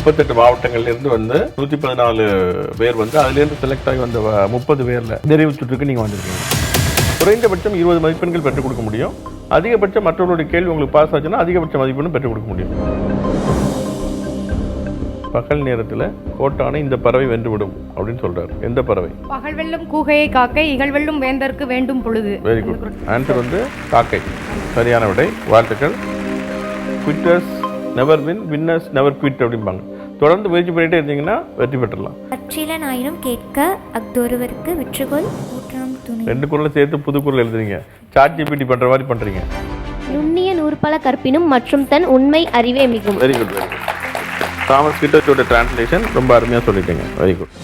38 மாவட்டங்கள்லேருந்து வந்து 114 பேர் வந்து அதுலேருந்து செலக்ட் ஆகி வந்த 30 பேரில் நிறைவு சுற்றுக்கு நீங்கள் வந்திருக்கீங்க. குறைந்தபட்சம் 20 மதிப்பெண்கள் பெற்றுக் கொடுக்க முடியும். அதிகபட்சம் மற்றவர்களுடைய கேள்வி உங்களுக்கு பாஸ் ஆச்சுன்னா அதிகபட்ச மதிப்பெண்ணும் பெற்றுக் கொடுக்க முடியும். பகல் நேரத்தில் கோட்டானை இந்த பறவை வென்றுவிடும் அப்படின்னு சொல்றாரு. எந்த பறவை? பகல் வெல்லும் கூகையை காக்கை, இகழ் வெல்லும் வேந்தருக்கு வேண்டும் பொழுது. Very good. ஆன்சர் வந்து காக்கை. சரியான விடை. வாழ்த்துக்கள். Quitters never win, winners never quit அப்படிம்பாங்க. தொடர்ந்து முயற்சி பண்ணிட்டே இருந்தீங்கன்னா வெற்றி பெற்றலாம். பற்றிலன் ஆயினும் கேட்க அக்தொருவருக்கு விற்றுகொள் ஊற்றம் துணை. 2 குறளை சேர்த்து புது குறள் எழுதுறீங்க. சாட் ஜிபிடி பண்ற மாதிரி பண்றீங்க. நுண்ணிய நூற்பல கற்பினும் மற்றும் தன் உண்மை அறிவே மிகும். Very good, very good. Thomas கிட்டோட டிரான்ஸ்லேஷன் ரொம்ப அருமையா சொல்லிட்டீங்க. Very good.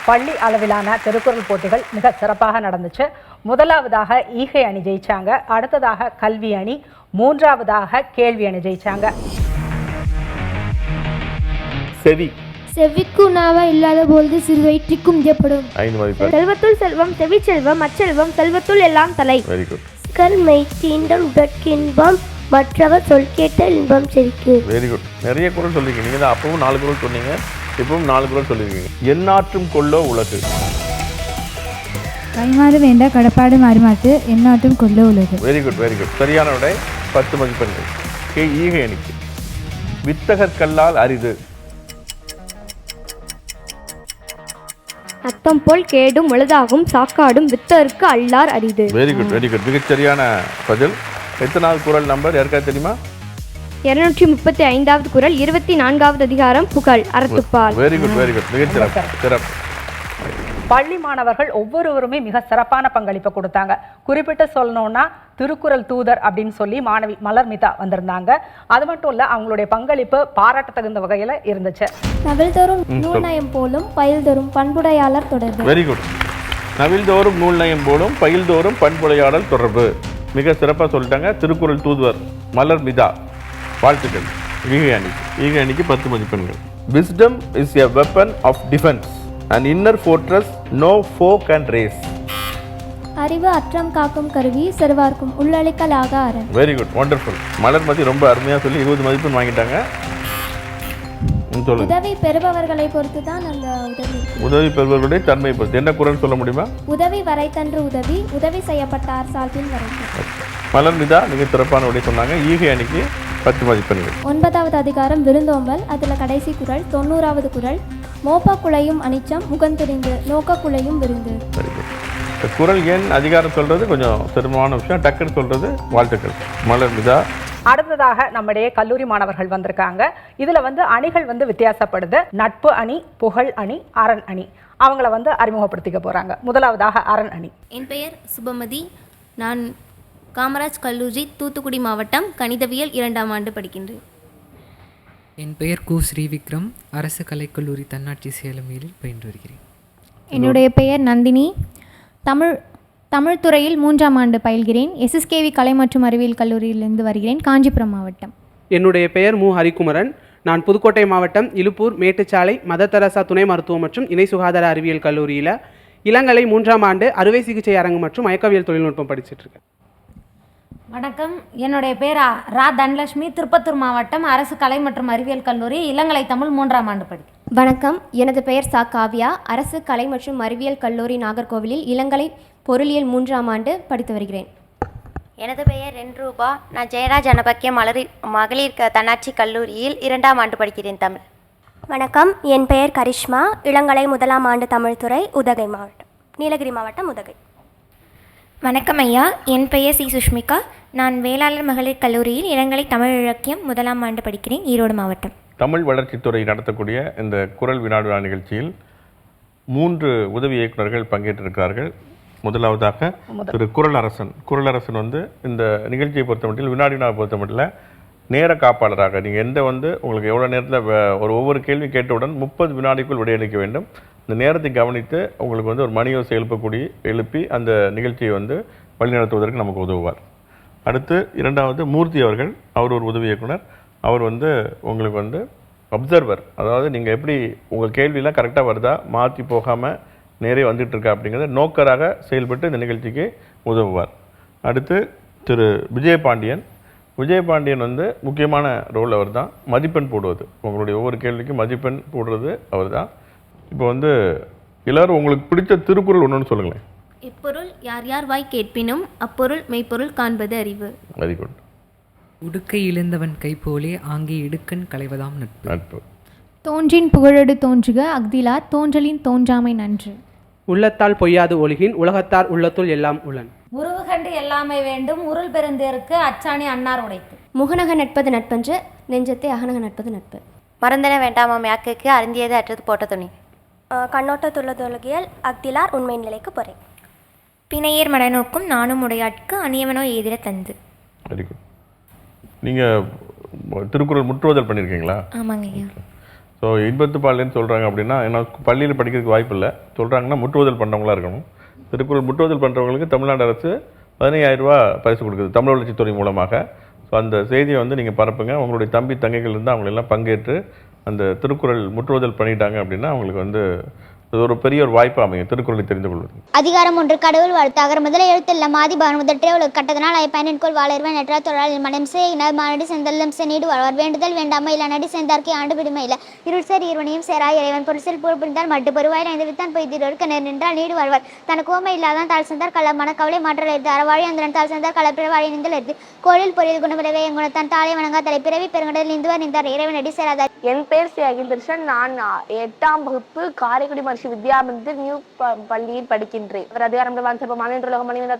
பள்ளி அளவிலான திருக்குறள் போட்டிகள் மிக சிறப்பாக நடந்துச்சு. முதலாவதாக ஈகை அணி ஜெயிச்சாங்க, அடுத்ததாக கல்வி அணி, மூன்றாவதாக கேள்வி அணி ஜெயிச்சாங்க. செவி. செவிக்கு நாவா இல்லாத பொழுது சிறு வயிற்றிக்கும் ஏற்படும். 5 மதிப்பெண். செல்வத்துள் செல்வம், செவி செல்வம், அச்செல்வம், செல்வத்துள் எல்லாம் தலை. Very good. கண்மை தீண்டம் உடற்கின்பம், மற்றவர் சொல் கேட்ட இன்பம் செவிக்கு. Very good. நிறைய குறள் சொல்லிருக்கீங்க. நீங்க தான் அப்பவும் 4 குறள் சொன்னீங்க, இப்பவும் 4 குறள் சொல்லியிருக்கீங்க. எந்நாற்றும் கொல்லோ உலகு. கைமாறு வேண்ட கடப்பாடு மாறிமாட்டு எந்நாட்டும் கொல்லோ உலகு. Very good, very good. சரியான விடை. 10 மதிப்பெண்கள். ஈகை அணிக்கு. வித்தகர் கல்லால் அரிது. அத்தம் போல் கேடும் உளதாகும் சாக்காடும் வித்தருக்கு அல்லார் அரிது. Very good, very good. மிகச்சரியான பதில். எத்தனாவது குறள் நம்பர் யாருக்கா தெரியுமா? 235வது குறள், 24வது அதிகாரம், புகழ் அறத்துப்பால். Very good, very good. மிகச்சிறப்பு, சிறப்பு. பள்ளி மாணவர்கள் ஒவ்வொருவருமே மிக சிறப்பான பங்களிப்பை கொடுத்தாங்க. குறிப்பிட்டு சொல்லணும்னா திருக்குறள் தூதர் அப்படின்னு சொல்லி மாணவி மலர்மிதா வந்திருந்தாங்க. அது மட்டும் இல்ல, அவங்களுடைய பங்களிப்பு பாராட்ட தகுந்த வகையில இருந்துச்சு. நவில்தோறும் நூல் நயம் போலும் பயில்தோறும் பண்புடையாளர் தொடர்பு. Very good. நவில்தோறும் நூல் நயம் போலும் பயில்தோறும் பண்புடையாளர் தொடர்பு. மிக சிறப்பாக சொல்லிட்டாங்க. திருக்குறள் தூதுவர் மலர்மிதா. வாழ்த்துக்கள். ஈகை அணிக்கு. ஈகை அணிக்கு 10 மதிப்பெண்கள். Wisdom is a weapon of defense. An inner fortress no foe can raise. அறிவு அற்றம் காக்கும் கருவி, செருவார்க்கும் உள்ளளிக்கலாக அரண். Very good, wonderful. மலர்மதி ரொம்ப அருமையாக சொல்லி 20 மதிப்பெண் வாங்கிட்டாங்க. உதவி பெறுபவர்களை பொறுத்து தான் அந்த உதவி. உதவி பெறுபவர்களுடைய தன்மை பொறுத்து. என்ன குறள் சொல்ல முடியுமா? உதவி வரைத்தன்று உதவி, உதவி செய்யப்பட்டார் சால்பின் வரைத்தல். மலர்மிதா மிக சிறப்பான உடைய சொன்னாங்க. ஈகை அணிக்கு 10 மதிப்பெண்கள். 9வது அதிகாரம் விருந்தோம்பல். அதுல கடைசி குறள் 90வது குறள், மோப்ப குலையும் அனிச்சம் முகந்தெரிந்து நோக்க குலையும் விருந்து. Very good. குறள் எண் அதிகாரம் சொல்றது கொஞ்சம் சிரமமான விஷயம். டக்குன்னு சொல்றது. வாழ்த்துக்கள் மலர்மிதா. அடுத்ததாக நம்முடைய கல்லூரி மாணவர்கள் வந்திருக்காங்க. இதுல அணிகள் வித்தியாசப்படுது. நட்பு அணி, புகழ் அணி, அரண் அணி. அவங்கள அறிமுகப்படுத்திக்க போறாங்க. முதலாவதாக அரண் அணி. என் பெயர் சுபமதி. நான் காமராஜ் கல்லூரி தூத்துக்குடி மாவட்டம் கணிதவியல் 2ஆம் ஆண்டு படிக்கின்றேன். என் பெயர் கு ஸ்ரீவிக்ரம். அரசு கலைக்கல்லூரி தன்னாட்சி சேலமில் பயின்று வருகிறேன். என்னுடைய பெயர் நந்தினி. தமிழ் துறையில் 3ஆம் ஆண்டு பயில்கிறேன். எஸ்எஸ்கேவி கலை மற்றும் அறிவியல் கல்லூரியிலிருந்து வருகிறேன், காஞ்சிபுரம் மாவட்டம். என்னுடைய பெயர் மு ஹரிக்குமரன். நான் புதுக்கோட்டை மாவட்டம் இலுப்பூர் மேட்டுச்சாலை மதர் தெரசா துணை மருத்துவம் மற்றும் இணை சுகாதார அறிவியல் கல்லூரியில் இளங்கலை 3ஆம் ஆண்டு அறுவை சிகிச்சை அரங்கு மற்றும் மயக்கவியல் தொழில்நுட்பம் படிச்சுட்ருக்கேன். வணக்கம். என்னுடைய பேர் ரா தனலட்சுமி. திருப்பத்தூர் மாவட்டம் அரசு கலை மற்றும் அறிவியல் கல்லூரி இளங்கலை தமிழ் 3ஆம் ஆண்டு படிக்கிறேன். வணக்கம். எனது பெயர் சா காவ்யா. அரசு கலை மற்றும் அறிவியல் கல்லூரி நாகர்கோவிலில் இளங்கலை பொருளியல் 3ஆம் ஆண்டு படித்து வருகிறேன். எனது பெயர் என் ரூபா. நான் ஜெயராஜ் அனபக்கிய மகளிர் தன்னாட்சி கல்லூரியில் 2ஆம் ஆண்டு படிக்கிறேன் தமிழ். வணக்கம். என் பெயர் கரிஷ்மா. இளங்கலை 1ஆம் ஆண்டு தமிழ் துறை, உதகை மாவட்டம், நீலகிரி மாவட்டம், உதகை. வணக்கம் ஐயா. என் பெயர் சி சுஷ்மிகா. நான் வேளாளர் மகளிர் கல்லூரியில் இளங்கலை தமிழ் இலக்கியம் 1ஆம் ஆண்டு படிக்கிறேன், ஈரோடு மாவட்டம். தமிழ் வளர்ச்சித்துறை நடத்தக்கூடிய இந்த குறள் வினாடு விழா நிகழ்ச்சியில் 3 உதவி இயக்குநர்கள் பங்கேற்றிருக்கிறார்கள். முதலாவதாக திரு குறளரசன். குறளரசன் இந்த நிகழ்ச்சியை பொறுத்தமட்டில் வினாடி வினா பொறுத்தமட்டில் நேர காப்பாளராக நீங்கள் உங்களுக்கு எவ்வளோ நேரத்தில் ஒவ்வொரு கேள்வி கேட்டவுடன் 30 வினாடிக்குள் விடையளிக்க வேண்டும். இந்த நேரத்தை கவனித்து உங்களுக்கு ஒரு மணியோசை எழுப்பி அந்த நிகழ்ச்சியை வழிநடத்துவதற்கு நமக்கு உதவுவார். அடுத்து 2வது மூர்த்தி அவர்கள். அவர் ஒரு உதவி இயக்குனர். அவர் உங்களுக்கு அப்சர்வர். அதாவது நீங்கள் எப்படி உங்கள் கேள்வியெலாம் கரெக்டாக வருதா, மாற்றி போகாமல் நேரே வந்துட்டு இருக்கா அப்படிங்கிறத நோக்கராக செயல்பட்டு இந்த நிகழ்ச்சிக்கு உதவுவார். அடுத்து திரு விஜயபாண்டியன். விஜயபாண்டியன் வந்து முக்கியமான ரோல் அவர் தான். மதிப்பெண் போடுவது, உங்களுடைய ஒவ்வொரு கேள்விக்கும் மதிப்பெண் போடுறது அவர் தான். இப்போ வந்து எல்லோரும் உங்களுக்கு பிடிச்ச திருக்குறள் ஒன்றுன்னு சொல்லுங்களேன். எப்பொருள் யார் யார் வாய் கேட்பினும் அப்பொருள் மெய்ப்பொருள் காண்பது அறிவு. Very good. உடுக்கை இழந்தவன் கைப்போலே ஆங்கே இடுக்கண் களைவதாம் நட்பு. தோன்றின் புகழடு தோன்றுக அஃதிலார் தோன்றலின் தோன்றாமை நன்று. உள்ளத்தால் பொய்யாது ஒழுகின் உலகத்தார் உள்ளத்துள் எல்லாம் உளன். உருவு கண்டு எல்லாமே வேண்டும் உருள் பெருந்தேருக்கு அச்சாணி அன்னார் உடைத்து. முகநக நட்பது நட்பன்று நெஞ்சத்தை அகநக நட்பது நட்பு. மறந்தன வேண்டாமாம் யாக்கைக்கு அருந்தியது அற்றது போட்ட துணி. கண்ணோட்டத்துள்ளதொழுகியல் அக்திலார் உண்மை நிலைக்கு பொறை. பிணையர் மடநோக்கும் நானும் உடையாட்கு அணியவனோ எதிர தந்து. Very good. நீங்கள் திருக்குறள் முற்றுவதல் பண்ணியிருக்கீங்களா? ஆமாங்க ஐயா. ஸோ இன்பத்து பால்லேன்னு சொல்கிறாங்க அப்படின்னா, ஏன்னா பள்ளியில் படிக்கிறதுக்கு வாய்ப்பு இல்லை, சொல்கிறாங்கன்னா முற்றுவதல் பண்ணுறவங்களா இருக்கணும். திருக்குறள் முற்றுவதல் பண்ணுறவங்களுக்கு தமிழ்நாடு அரசு 15,000 ரூபா பரிசு கொடுக்குது தமிழ் வளர்ச்சித்துறை மூலமாக. ஸோ அந்த செய்தியை வந்து நீங்கள் பரப்புங்க. உங்களுடைய தம்பி தங்கைகள் இருந்து அவங்களெல்லாம் பங்கேற்று அந்த திருக்குறள் முற்றுவதல் பண்ணிட்டாங்க அப்படின்னா அவங்களுக்கு வந்து இது ஒரு பெரிய ஒரு வாய்ப்பு அமையும் திருக்குறளை தெரிந்து கொள்வது. அதிகாரம் 1 கடவுள் வாழ்த்தாகர் முதல எழுத்தெல்லாம் மாதிபான் முதற்றே உலக கட்டதனால் பயனின்கொள் வாழர்வன் எற்ற தொழில் மனம் செய்யினர் மானடி செந்தல்லம் நீடு வாழ்வார் வேண்டுதல் வேண்டாமை இல்லை நடி சேர்ந்தார்க்கே ஆண்டு விடுமை இல்லை இருள் சேர் இருவனையும் சேராய் இறைவன் பொருசில் போர் புரிந்தால் மட்டு பெருவாயில் ஐந்து வித்தான் பொய்திருக்க நேர் நின்றால் நீடு வாழ்வார் தனக்கு ஓமை இல்லாதான் தாழ் சேர்ந்தார் கள்ள மனக்கவலை மாற்றல் எடுத்து அறவாழி அந்தரன் தாழ் சேர்ந்தார் கலப்பிறவாழி நிந்தல் எடுத்து கோயில் பொறியில் குணவிலகை எங்குணத்தான் தாளை வணங்கா தலைப்பிறவி பெருங்கடல் நீந்துவார் நின்றார் இறைவன் அடி சேராதார். என் பேர் ஸ்ரீ அகில்தர்ஷன். நான் 8ஆம் வகுப்பு காரைக்குடி மகர்ஷி வித்யாமந்திர் நியூ பள்ளியில் படிக்கின்றேன். அதிகாரம்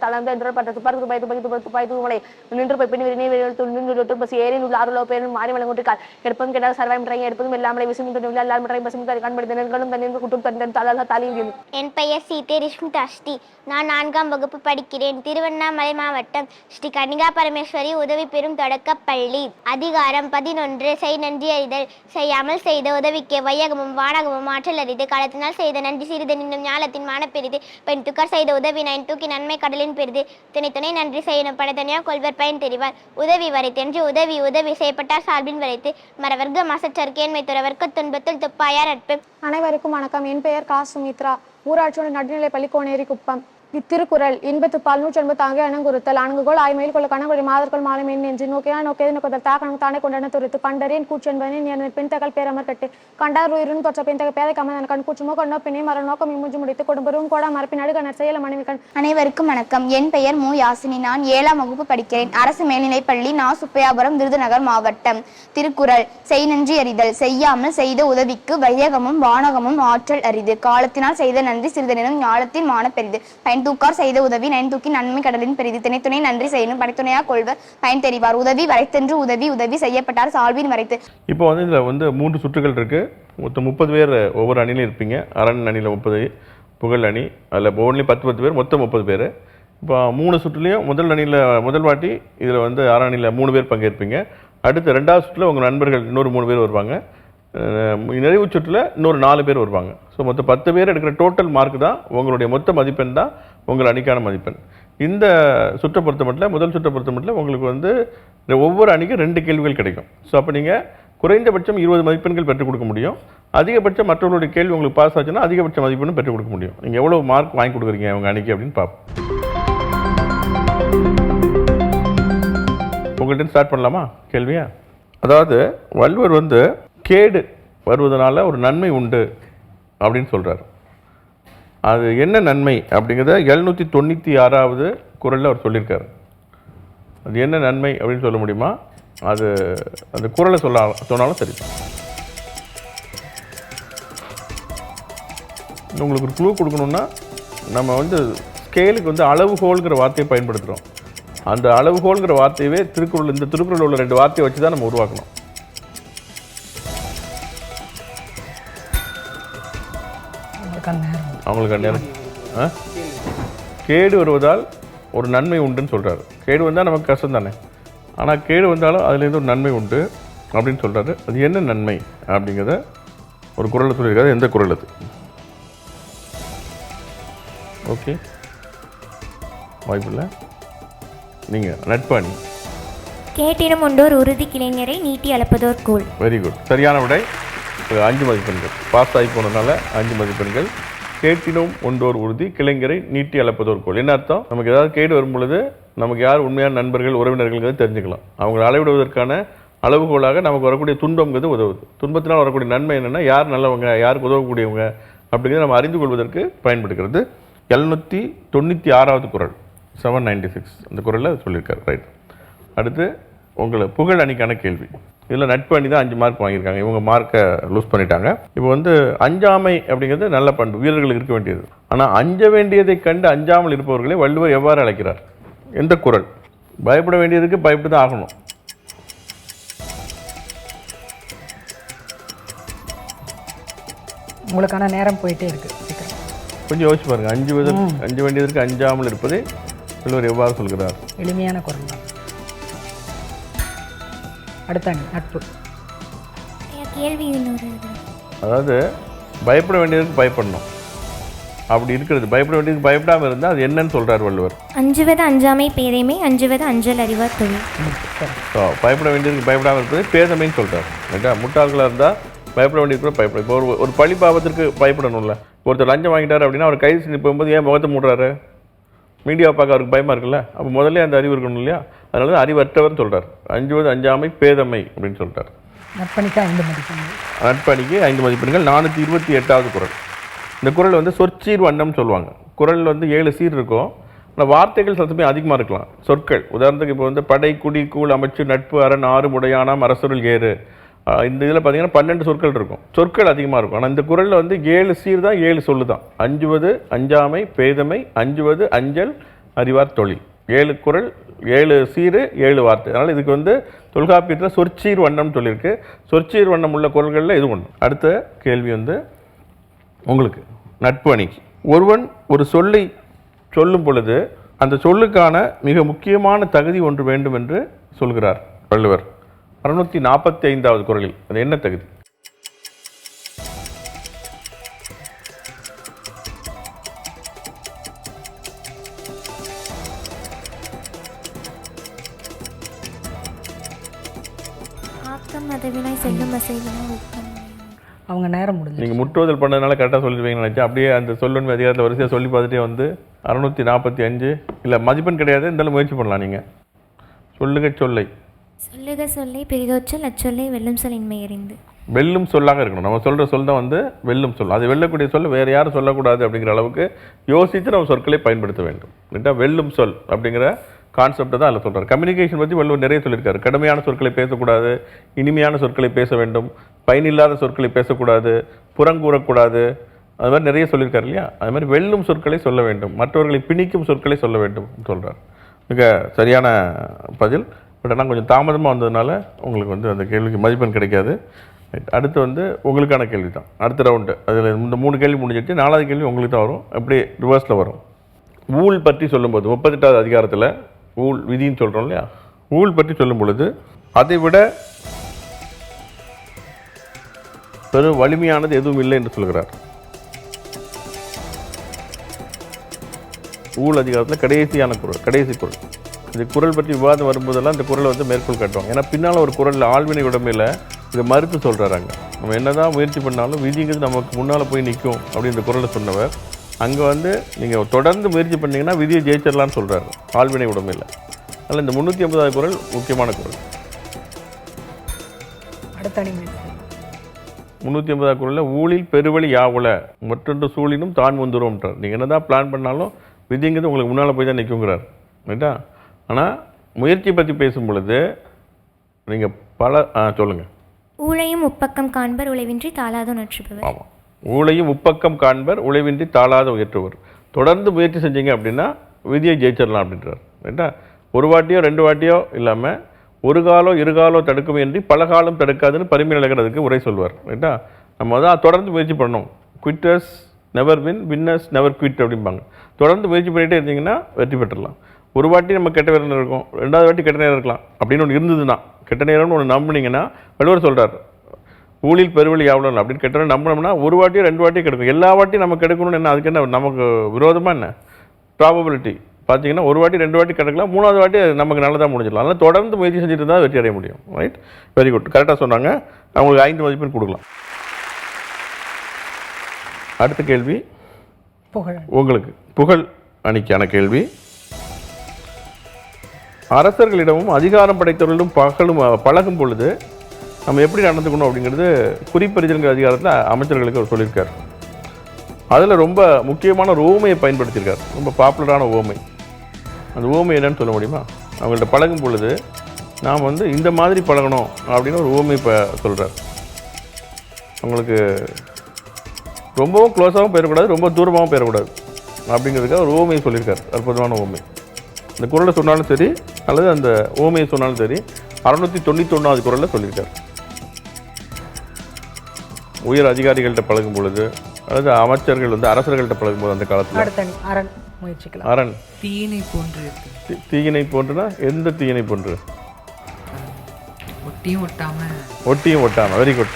தளர்ந்து என்று பட்ட துப்பார் துபாய் துபாய் துபாய் துபாய் தூமலை நின்று போய் பின் விரிவு பஸ் ஏறி உள்ள ஆறுலோ பேரும் மாறி வழங்கிட்டால் எடுப்பதும் கேட்டால் சர்வாய் முறை எடுப்பதும் எல்லாமே விசும் எல்லா முறை பசும் கண்படுத்தினர்களும் தண்ணீர் குட்டும் தந்தன் தலாக தாலியும். என் பெயர் சீதே ரிஷ்மிதா ஸ்ரீ. நான் 4ஆம் வகுப்பு படிக்கிறேன். திருவண்ணாமலை மாவட்டம் ஸ்ரீ கன்னிகா பரமேஸ்வரி உதவி பெறும் தொடக்க பள்ளி. அதிகாரம் 11 செய் நன்றி அறிதல். செய்யாமல் செய்த உதவிக்கு வையகமும் வானகமும் ஆற்றல் அறிது. காலத்தினால் செய்த நன்றி சிறிது நின்றும் ஞாலத்தின் மான பெரிது. பெண் துக்கார் செய்த உதவி நயன் தூக்கி நன்மை கடலின் பெரிது. துணை துணை நன்றி செய்யணும் படத்தனியா கொள்வர் பயன் தெரிவார். உதவி வரைத்தென்று உதவி உதவி செய்யப்பட்டார் சார்பின் வரைத்து மறவர்க்கு மசச்சற்கேன்மை துறவர்க்கு துன்பத்தில் துப்பாயார் நட்பு. அனைவருக்கும் வணக்கம். என் பெயர் கா சுமித்ரா. ஊராட்சியோட நடுநிலை பள்ளி கோனேரி குப்பம். இத்திருக்குறள் இன்பத்துப்பால் 180 அணங்குறுத்தல் அணங்குகோள் ஆய்மையில் கொள்ள கணவரி மாதர்கள் மாலை மீன் நெஞ்சு நோக்கியா நோக்கியது நோக்கதல் தாக்கணம் தானே கொண்டன துரித்து பண்டறியன் கூச்சென்பனின் என் பெண்தகல் பேரமர் கட்டு கண்டார் உயிரும் தொற்ற பெண்தக பேதை கமன் கண் கூச்சுமோ கொண்டோ பின்னே மர நோக்கம் இம்முஞ்சு முடித்து கொடும்பரும் கூட மரப்பின் அடுகனர் செயல மனைவி கண். அனைவருக்கும் வணக்கம். என் பெயர் மு யாசினி. நான் 7ஆம் வகுப்பு படிக்கிறேன். அரசு மேல்நிலைப் பள்ளி நா. சுப்பையாபுரம் விருதுநகர் மாவட்டம். திருக்குறள் செய் நன்றி அறிதல். செய்யாமல் செய்த உதவிக்கு வையகமும் வானகமும் ஆற்றல் அரிது. காலத்தினால் செய்த நன்றி சிறிதனினும் ஞாலத்தின் மான பெரிது. தூக்கார் செய்த உதவி நயன் தூக்கி நன்மை கடலின் பெரிது. திணை துணை நன்றி செய்யணும் படைத்துணையா கொள்வர் பயன் தெரிவார். உதவி வரைத்தென்று உதவி உதவி செய்யப்பட்டார் சால்வின் வரைத்து. இப்போ வந்து இதில் வந்து 3 சுற்றுகள் இருக்கு. மொத்தம் 30 பேர் ஒவ்வொரு அணியிலும் இருப்பீங்க. அரண் அணியில் 30, புகழ் அணி அதில் ஒவ்வொன்றிலையும் 10 பேர், மொத்தம் 30 பேர். இப்போ 3 சுற்றுலையும் முதல் அணியில் முதல் வாட்டி இதில் வந்து அணியில் 3 பேர் பங்கேற்பீங்க. அடுத்து 2வது சுற்றில் உங்கள் நண்பர்கள் இன்னொரு 3 பேர் வருவாங்க. நிறைவு சுற்றில் இன்னொரு 4 பேர் வருவாங்க. ஸோ மொத்தம் 10 பேர் எடுக்கிற டோட்டல் மார்க் தான் உங்களுடைய மொத்த மதிப்பெண் தான் உங்கள் அணிக்கான மதிப்பெண். இந்த சுற்றை பொறுத்த மட்டும் முதல் சுற்றை பொறுத்த மட்டும் உங்களுக்கு வந்து ஒவ்வொரு அணிக்கும் 2 கேள்விகள் கிடைக்கும். ஸோ அப்போ நீங்கள் குறைந்தபட்சம் 20 மதிப்பெண்கள் பெற்றுக் கொடுக்க முடியும். அதிகபட்சம் மற்றவர்களுடைய கேள்வி உங்களுக்கு பாஸ் ஆச்சுன்னா அதிகபட்ச மதிப்பெண்ணும் பெற்றுக் கொடுக்க முடியும். நீங்கள் எவ்வளோ மார்க் வாங்கி கொடுக்குறீங்க உங்கள் அணிக்கு அப்படின்னு பார்ப்போம். உங்கள்கிட்ட ஸ்டார்ட் பண்ணலாமா கேள்வியா? அதாவது வள்ளுவர் வந்து கேடு வருவதனால ஒரு நன்மை உண்டு அப்படின்னு சொல்கிறார். அது என்ன நன்மை அப்படிங்கிறத 796வது குறளில் அவர் சொல்லியிருக்காரு. அது என்ன நன்மை அப்படின்னு சொல்ல முடியுமா? அது அந்த குறளை சொன்னாலும் சரி. உங்களுக்கு ஒரு க்ளூ கொடுக்கணுன்னா நம்ம வந்து ஸ்கேலுக்கு வந்து அளவுகோல்கிற வார்த்தையை பயன்படுத்துகிறோம். அந்த அளவுகோல்கிற வார்த்தையவே திருக்குறள் இந்த திருக்குறள் உள்ள 2 வார்த்தையை வச்சு தான் நம்ம உருவாக்கணும். அவங்களுக்கு நேரம் கேடு வருவதால் ஒரு நன்மை உண்டுன்னு சொல்கிறாரு. கேடு வந்தால் நமக்கு கஷ்டம் தானே, ஆனால் கேடு வந்தாலும் அதுலேருந்து ஒரு நன்மை உண்டு அப்படின்னு சொல்கிறாரு. அது என்ன நன்மை அப்படிங்கிறத ஒரு குறளை சொல்லியிருக்காரு. எந்த குறள் அது? ஓகே, வாய்ப்பில்லை. நீங்கள் நட்பாணி. கேட்டிடம் உண்டோர் உறுதி கிளைஞரை நீட்டி அளப்பதோர் கோல். வெரி குட், சரியான விடை. 5 மதிப்பெண்கள். பாஸ் ஆகி போனதுனால 5 மதிப்பெண்கள். கேட்டினும் ஒன்றோர் உறுதி கிளைஞரை நீட்டி அளப்பதோர் கோல். என்ன அர்த்தம்? நமக்கு ஏதாவது கேடு வரும் பொழுது நமக்கு யார் உண்மையான நண்பர்கள் உறவினர்கள் தெரிஞ்சுக்கலாம். அவங்களை அளவிடுவதற்கான அளவுகோலாக நமக்கு வரக்கூடிய துன்பங்கிறது உதவுது. துன்பத்தினால் வரக்கூடிய நன்மை என்னென்னா யார் நல்லவங்க, யாருக்கு உதவக்கூடியவங்க அப்படிங்கிறத நம்ம அறிந்து கொள்வதற்கு பயன்படுகிறது. 796வது குறள் 796 அந்த குறளில் சொல்லியிருக்காரு. ரைட். அடுத்து உங்களை புகழ் அணிக்கான கேள்வி. இதில் நட்பு அணி தான் 5 மார்க் வாங்கியிருக்காங்க. இவங்க மார்க்கை லூஸ் பண்ணிட்டாங்க. இப்போ வந்து அஞ்சாமை அப்படிங்கிறது நல்ல பண்பு, வீரர்களுக்கு இருக்க வேண்டியது. ஆனால் அஞ்ச வேண்டியதை கண்டு அஞ்சாமல் இருப்பவர்களை வள்ளுவர் எவ்வாறு அழைக்கிறார்? எந்த குறள்? பயப்பட வேண்டியதுக்கு பயப்பட்டு தான் ஆகணும். உங்களுக்கான நேரம் போயிட்டே இருக்கு. கொஞ்சம் யோசிச்சு பாருங்க. அஞ்ச வேண்டியதற்கு அஞ்சாமல் இருப்பதை வள்ளுவர் எவ்வாறு சொல்கிறார்? எளிமையான குறள் தான். அடுத்த அணி நட்பு. கேள்வி அதாவது பயப்பட வேண்டியதுக்கு பயப்படணும். அப்படி இருக்கிறது பயப்பட வேண்டியதுக்கு பயப்படாமல் இருந்தால் அது என்னன்னு சொல்கிறார் வள்ளுவர்? அஞ்சுவது அஞ்சாமை பேதைமை, அஞ்சுவது அஞ்சல் அறிவார் தொழில். பயப்பட வேண்டியதுக்கு பயப்படாமல் இருப்பது பேதமைன்னு சொல்கிறார். ரைட்டா? முட்டாள்களாக இருந்தால் பயப்பட வேண்டியது கூட பயப்படும். இப்போ ஒரு பழி பாவத்திற்கு பயப்படணும்ல. ஒருத்தர் லஞ்சம் வாங்கிட்டார் அப்படின்னா அவர் கைது செஞ்சு போகும்போது ஏன் முகத்தை மூடுறாரு? மீடியா பார்க்க அவருக்கு பயமாக இருக்குல்ல. அப்போ முதல்ல அந்த அறிவு இருக்கணும் இல்லையா? அதனால தான் அறிவற்றவர்னு சொல்கிறார். அஞ்சுவது அஞ்சாமை பேதமை அப்படின்னு சொல்கிறார். நட்பணிக்கு 5 மதிப்பெண்கள். நட்பணிக்கு 5 மதிப்பெண்கள். 428வது குறள். இந்த குறள் வந்து சொற்சீர் வண்ணம் சொல்லுவாங்க. குறள் வந்து 7 சீர் இருக்கும். ஆனால் வார்த்தைகள் சத்தமே அதிகமாக இருக்கலாம். சொற்கள் உதாரணத்துக்கு இப்போ வந்து படை, குடி, கூழ், அமைச்சு, நட்பு, அரண், ஆறு, முடையானாம், அரசருள், ஏறு. இந்த இதில் பார்த்தீங்கன்னா 12 சொற்கள் இருக்கும். சொற்கள் அதிகமாக இருக்கும். ஆனால் இந்த குறளில் வந்து 7 சீர் தான், 7 சொல்லு தான். அஞ்சுவது அஞ்சாமை பேதமை, அஞ்சுவது அஞ்சல் அறிவார் தொழில். 7 குறள், 7 சீர், 7 வார்த்தை. அதனால் இதுக்கு வந்து தொல்காப்பியத்தில் சொற்சீர் வண்ணம் சொல்லியிருக்கு. சொற்சீர் வண்ணம் உள்ள குறள்களில் இது ஒன்று. அடுத்த கேள்வி வந்து உங்களுக்கு நட்பு அணிக்கு. ஒருவன் ஒரு சொல்லை சொல்லும் பொழுது அந்த சொல்லுக்கான மிக முக்கியமான தகுதி ஒன்று வேண்டும் என்று சொல்கிறார் வள்ளுவர். 645வது குறளில் அது என்ன தகுதி? அவங்க நேரம் முடிஞ்சு. நீங்கள் முற்றுவதல் பண்ணதுனால கரெக்டாக சொல்லிடுவீங்கன்னு நினச்சேன். அப்படியே அந்த சொல்லுண்மை அதிகாரத்தில் வரிசையாக சொல்லி பார்த்துட்டே வந்து 645 இல்லை மதிப்பெண் கிடையாது, இருந்தாலும் முயற்சி பண்ணலாம். நீங்கள் சொல்லுக சொல்லை சொல்லுக சொல்லை பெரிதோச்சல் அச்சொல்லை வெல்லும் சொல் இன்மை அறிந்து. வெல்லும் சொல்லாக இருக்கணும். நம்ம சொல்கிற சொல் தான் வந்து வெல்லும் சொல். அது வெல்லக்கூடிய சொல் வேறு யாரும் சொல்லக்கூடாது அப்படிங்கிற அளவுக்கு யோசித்து நம்ம சொற்களை பயன்படுத்த வேண்டும். இல்லைட்டா? வெல்லும் சொல் அப்படிங்கிற கான்செப்டை தான் அதில் சொல்கிறார். கம்யூனிகேஷன் பற்றி வள்ளுவர் நிறைய சொல்லியிருக்காரு. கடுமையான சொற்களை பேசக்கூடாது, இனிமையான சொற்களை பேச வேண்டும், பயனில்லாத சொற்களை பேசக்கூடாது, புறங்கூறக்கூடாது, அது மாதிரி நிறைய சொல்லியிருக்காரு இல்லையா? அது மாதிரி வெல்லும் சொற்களை சொல்ல வேண்டும், மற்றவர்களை பிணிக்கும் சொற்களை சொல்ல வேண்டும் சொல்கிறார். மிக சரியான பதில். பட் ஆனால் கொஞ்சம் தாமதமாக வந்ததுனால உங்களுக்கு வந்து அந்த கேள்விக்கு மதிப்பெண் கிடைக்காது. அடுத்து வந்து உங்களுக்கான கேள்வி தான் அடுத்த ரவுண்டு. அதில் இந்த 3 கேள்வி முடிஞ்சிட்டு 4வது கேள்வி உங்களுக்கு தான் வரும். அப்படியே ரிவர்ஸில் வரும். ஊழ் பற்றி சொல்லும்போது 38வது அதிகாரத்தில் ஊழ் விதின்னு சொல்கிறோம் இல்லையா? ஊழ் பற்றி சொல்லும் பொழுது அதை விட பெரும் வலிமையானது எதுவும் இல்லை என்று சொல்கிறார். ஊழ் அதிகாரத்தில் கடைசியான குறள், கடைசி குறள். இந்த குறள் பற்றி விவாதம் வரும்போதெல்லாம் இந்த குறளை வந்து மேற்கோள் காட்டுவாங்க. ஏன்னா பின்னால் ஒரு குறளில் ஆழ்வினை உடமையில் இதை மறுத்து சொல்கிறாங்க. நம்ம என்ன தான் முயற்சி பண்ணாலும் விதிங்கிறது நமக்கு முன்னால் போய் நிற்கும் அப்படின்ற குறளை சொன்னவர் அங்கே வந்து நீங்கள் தொடர்ந்து முயற்சி பண்ணிங்கன்னா விதியை ஜெயிச்சிடலான்னு சொல்கிறாரு ஆழ்வினை உடமையில். அதனால் இந்த 350வது குறள் முக்கியமான குறள். அடுத்த 350வது குறளில் ஊழில் பெருவழி யாவுல மற்றொன்று சூழினும் தான் வந்துரும்ன்றார். நீங்கள் என்ன தான் பிளான் பண்ணாலும் விதிங்கிறது உங்களுக்கு முன்னால் போய் தான் நிற்குங்கிறார். ரைட்டா? ஆனால் முயற்சி பற்றி பேசும் பொழுது நீங்கள் பல சொல்லுங்கள். ஊழையும் உப்பக்கம் காண்பர் உழைவின்றி தாளாத நற்றுபவர். ஆமாம், ஊழையும் உப்பக்கம் காண்பர் உழைவின்றி தாளாத உயற்றுவர். தொடர்ந்து முயற்சி செஞ்சீங்க அப்படின்னா விதியை ஜெயிச்சிடலாம் அப்படின்றார். ரைட்டா? ஒரு வாட்டியோ 2 வாட்டியோ இல்லாமல் ஒரு காலோ 2 காலோ தடுக்கும் என்று பல காலம் தடுக்காதுன்னு பரிமை நிலக்கிறதுக்கு உரை சொல்வார். ரைட்டா? நம்ம தான் தொடர்ந்து முயற்சி பண்ணணும். Quitters never win, winners never quit அப்படிம்பாங்க. தொடர்ந்து முயற்சி பண்ணிகிட்டே இருந்தீங்கன்னா வெற்றி பெற்றலாம். ஒரு வாட்டி நம்ம கெட்ட நேரம் இருக்கும், 2வது வாட்டி கெட்ட நேரம் இருக்கலாம் அப்படின்னு ஒன்று இருந்ததுன்னா, கெட்ட நேரம்னு ஒன்று நம்பினீங்கன்னா வள்ளுவர் சொல்கிறார் ஊழில் பெருவழி ஆகணும் அப்படின்னு கெட்ட நம்பினோம்னா ஒரு வாட்டியோ 2 வாட்டியோ கிடைக்கும். எல்லா வாட்டியும் நம்ம கிடைக்கணும்னு என்ன அதுக்கு என்ன நமக்கு விரோதமாக என்ன ப்ராபபிலிட்டி பார்த்தீங்கன்னா ஒரு வாட்டி 2 வாட்டி கிடைக்கலாம், 3வது வாட்டி நமக்கு நல்லதாக முடிஞ்சிடலாம். அதனால் தொடர்ந்து முயற்சி செஞ்சுட்டு இருந்தால் வெற்றி அடைய முடியும். ரைட்? வெரி குட், கரெக்டாக சொன்னாங்க. அவங்களுக்கு 5 மதிப்பெண் கொடுக்கலாம். அடுத்த கேள்வி உங்களுக்கு புகழ் அணிக்கான கேள்வி. அரசர்களிடமும் அதிகாரம் படைத்தவர்களிடம் பழகும் பொழுது நம்ம எப்படி நடந்துக்கணும் அப்படிங்கிறது குறிப்பறிதல்ங்கிற அதிகாரத்தில் அமைச்சர்களுக்கு அவர் சொல்லியிருக்கார். அதில் ரொம்ப முக்கியமான ஒரு ஓமையை பயன்படுத்தியிருக்கார், ரொம்ப பாப்புலரான ஓமை. அந்த ஓமை என்னன்னு சொல்ல முடியுமா? அவங்கள்ட்ட பழகும் பொழுது நாம் வந்து இந்த மாதிரி பழகணும் அப்படின்னு ஒரு ஓமை இப்போ சொல்கிறார். அவங்களுக்கு ரொம்பவும் க்ளோஸாகவும் போயிடக்கூடாது, ரொம்ப தூரமாகவும் போயிடக்கூடாது அப்படிங்கிறதுக்காக ஒரு ஓமையை சொல்லியிருக்கார். அற்புதமான ஓமை. இந்த குறளை சொன்னாலும் சரி அல்லது அந்த ஓமையை சொன்னாலும் சரி 691வது குறளில் சொல்லியிருக்கார். உயர் அதிகாரிகள்கிட்ட பழகும் பொழுது அல்லது அமைச்சர்கள் வந்து அரசர்கள்ட்ட பழகும்போது அந்த காலத்தில் அரண் தீயினை போன்று. தீயினை போன்றுனா எந்த தீயினை போன்று? ஒட்டியும் ஒட்டாம. Very good.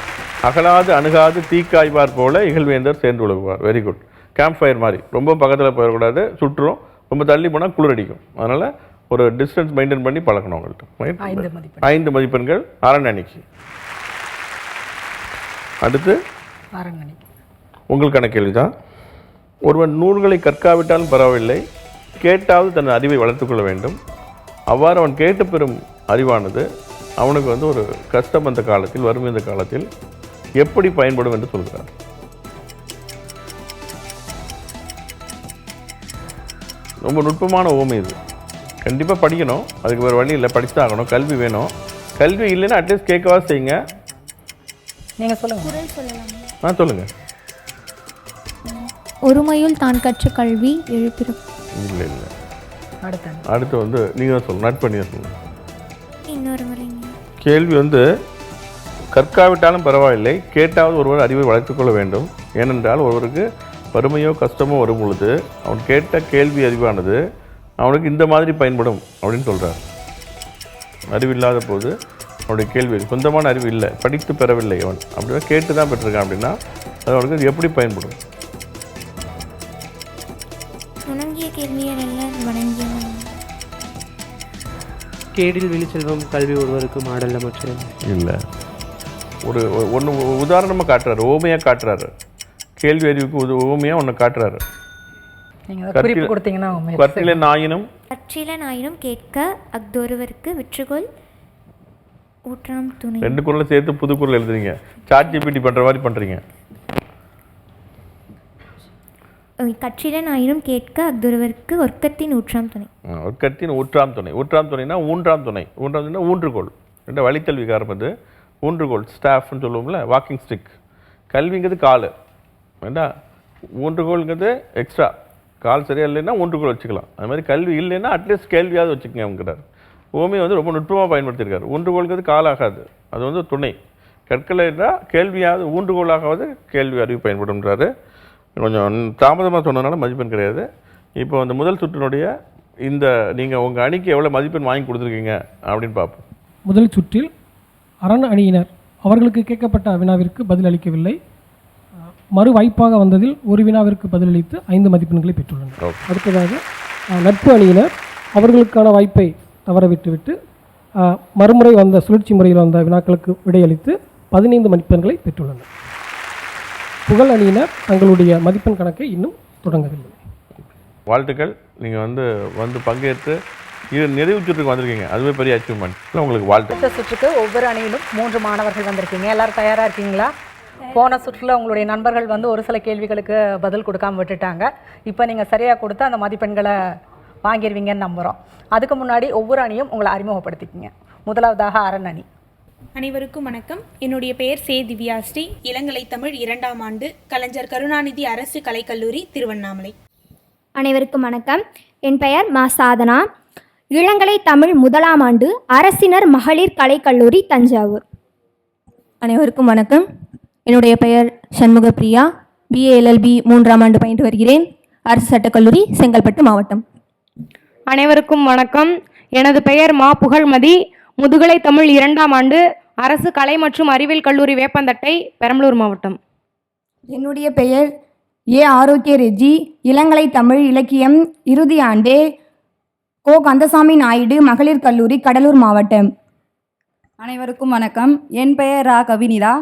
அகலாது அணுகாது தீக்காய்வார் போல இகழ்வேந்தர் சேர்ந்து உலகுவார். Very good. கேம்ப் ஃபயர் மாதிரி ரொம்ப பக்கத்தில் போயிடக்கூடாது, சுற்றுரும். ரொம்ப தள்ளி போனால் குளிரடிக்கும். அதனால் ஒரு டிஸ்டன்ஸ் மெயின்டைன் பண்ணி பழக்கணும் அவங்கள்ட்ட. 5 மதிப்பெண்கள் அரண் அணிக்கு. அடுத்து உங்களுக்கான கேள்விதான். ஒருவன் நூல்களை கற்காவிட்டாலும் பரவாயில்லை, கேட்டாவது தன் அறிவை வளர்த்துக்கொள்ள வேண்டும். அவ்வாறு அவன் கேட்டு பெறும் அறிவானது அவனுக்கு வந்து ஒரு கஷ்டம் அந்த காலத்தில், வறுமை இந்த காலத்தில் எப்படி பயன்படும் என்று சொல்கிறார். ரொம்ப நுட்பமான ஓமை இது. கண்டிப்பாக படிக்கணும், அதுக்கு வேறு வழி இல்லை, படிச்சுதான் ஆகணும். கல்வி வேணும். கல்வி இல்லைன்னா அட்லீஸ்ட் கேட்கவா செய்யுங்க. நீங்கள் சொல்லுங்கள். சொல்லுங்கள். ஒருமையுள் தான் கற்ற கல்வி எழுப்பிடும். இல்லை அடுத்து வந்து நீங்கள் தான் சொல்லணும். நட்பு நீங்கள் சொல்லுங்கள். இன்னொரு முறை கேள்வி வந்து கற்காவிட்டாலும் பரவாயில்லை, கேட்டாவது ஒருவர் அறிவை வளர்த்துக்கொள்ள வேண்டும். ஏனென்றால் ஒருவருக்கு வறுமையோ கஷ்டமோ வரும் பொழுது அவன் கேட்ட கேள்வி அறிவானது அவனுக்கு இந்த மாதிரி பயன்படும் அப்படின்னு சொல்கிறார். அறிவில்லாத போது அவனுடைய கேள்வி, சொந்தமான அறிவு இல்லை, படித்து பெறவில்லை, அவன் அப்படின்னா கேட்டு தான் பெற்றிருக்கான் அப்படின்னா அது அவனுக்கு எப்படி பயன்படும்? கேடில் விழிச்செல்வம் கல்வி ஒருவருக்கு மாடல்ல மற்றும் இல்லை. ஒன்று உதாரணமாக காட்டுறாரு, ஓமையாக காட்டுறாரு. கேள்வி அறிவுக்கு ஓமையாக ஒன்று காட்டுறாரு. கற்றில நாயினும் கேட்க அஃதொருவருக்கு விற்றுகொள் ஊற்றாம் துணை. 2 குறளை சேர்த்து புது குறள் எழுதுறீங்க. சாட்ஜிபிடி பண்ணுற மாதிரி பண்ணுறீங்க. கற்றிலன் ஆயினும் கேட்க அஃதொருவருக்கு ஒர்க்கத்தின் ஊற்றாம் துணை. ஒர்க்கத்தின் ஊற்றாம் துணை. ஊற்றாம் துணைனா ஊன்றாம் துணை. ஊன்றாம் துணைனா ஊன்றுகோல். ரெண்டு வழித்தல் விகாரம். அது ஊன்றுகோல், ஸ்டாஃப்னு சொல்லுவோம்ல, வாக்கிங் ஸ்டிக். கல்விங்கிறது கால் வேண்டா, ஊன்றுகோல்ங்கிறது எக்ஸ்ட்ரா. கால் சரியாக இல்லைன்னா ஊன்றுகோல் வச்சுக்கலாம். அது மாதிரி கல்வி இல்லைன்னா அட்லீஸ்ட் கேள்வியாவது வச்சுக்கோங்க அவங்கிறார். ஓமே வந்து ரொம்ப நுட்பமாக பயன்படுத்தியிருக்காரு. ஊன்றுகோல்ங்கிறது காலாகாது, அது வந்து துணை. கற்களைன்னா கேள்வியாவது ஊன்றுகோலாகாவது கேள்வி அறிவு பயன்படும்ன்றாரு. கொஞ்சம் தாமதமாக சொன்னதுனால மதிப்பெண் கிடையாது. இப்போ அந்த முதல் சுற்றினுடைய இந்த நீங்கள் உங்கள் அணிக்கு எவ்வளோ மதிப்பெண் வாங்கி கொடுத்துருக்கீங்க அப்படின்னு பார்ப்போம். முதல் சுற்றில் அரண் அணியினர் அவர்களுக்கு கேட்கப்பட்ட வினாவிற்கு பதில் அளிக்கவில்லை. மறு வாய்ப்பாக வந்ததில் ஒரு வினாவிற்கு பதிலளித்து 5 மதிப்பெண்களை பெற்றுள்ளனர். அடுத்ததாக நட்பு அணியினர் அவர்களுக்கான வாய்ப்பை தவற விட்டுவிட்டு மறுமுறை வந்த சுழற்சி முறையில் வந்த வினாக்களுக்கு விடையளித்து 15 மதிப்பெண்களை பெற்றுள்ளனர். புகழ் அணியினர் தங்களுடைய மதிப்பெண் கணக்கை இன்னும் தொடங்கவில்லை. வாழ்த்துக்கள். நீங்கள் வந்து பங்கேற்று இது நிறைவு சுற்றுக்கு வந்திருக்கீங்க, அதுவே பெரிய அச்சீவ்மெண்ட். உங்களுக்கு வாழ்த்து. அடுத்த சுற்றுக்கு ஒவ்வொரு அணியிலும் 3 மாணவர்கள் வந்திருக்கீங்க. எல்லாரும் தயாராக இருக்கீங்களா? போன சுற்றில் உங்களுடைய நண்பர்கள் வந்து ஒரு சில கேள்விகளுக்கு பதில் கொடுக்காம விட்டுட்டாங்க. இப்போ நீங்கள் சரியாக கொடுத்து அந்த மதிப்பெண்களை வாங்கிடுவீங்கன்னு நம்புகிறோம். அதுக்கு முன்னாடி ஒவ்வொரு அணியும் உங்களை அறிமுகப்படுத்திக்கிங்க. முதலாவதாக அரண் அணி. அனைவருக்கும் வணக்கம். என்னுடைய பெயர் சே திவ்யாஸ்ரீ. இளங்கலை தமிழ் 2ஆம் ஆண்டு, கலைஞர் கருணாநிதி அரசு கலைக்கல்லூரி, திருவண்ணாமலை. அனைவருக்கும் வணக்கம். என் பெயர் மா சாதனா. இளங்கலை தமிழ் 1ஆம் ஆண்டு, அரசினர் மகளிர் கலைக்கல்லூரி, தஞ்சாவூர். அனைவருக்கும் வணக்கம். என்னுடைய பெயர் சண்முகப்பிரியா. BA LLB 3ஆம் ஆண்டு பயின்று வருகிறேன். அரசு சட்டக்கல்லூரி, செங்கல்பட்டு மாவட்டம். அனைவருக்கும் வணக்கம். எனது பெயர் மா புகழ்மதி. முதுகலை தமிழ் 2ஆம் ஆண்டு, அரசு கலை மற்றும் அறிவியல் கல்லூரி, வேப்பந்தட்டை, பெரம்பலூர் மாவட்டம். என்னுடைய பெயர் ஏ ஆரோக்கிய ரெஜி. இளங்கலை தமிழ் இலக்கியம் இறுதி ஆண்டு, கோ கந்தசாமி நாயுடு மகளிர் கல்லூரி, கடலூர் மாவட்டம். அனைவருக்கும் வணக்கம். என் பெயர் ரா கவினிதா.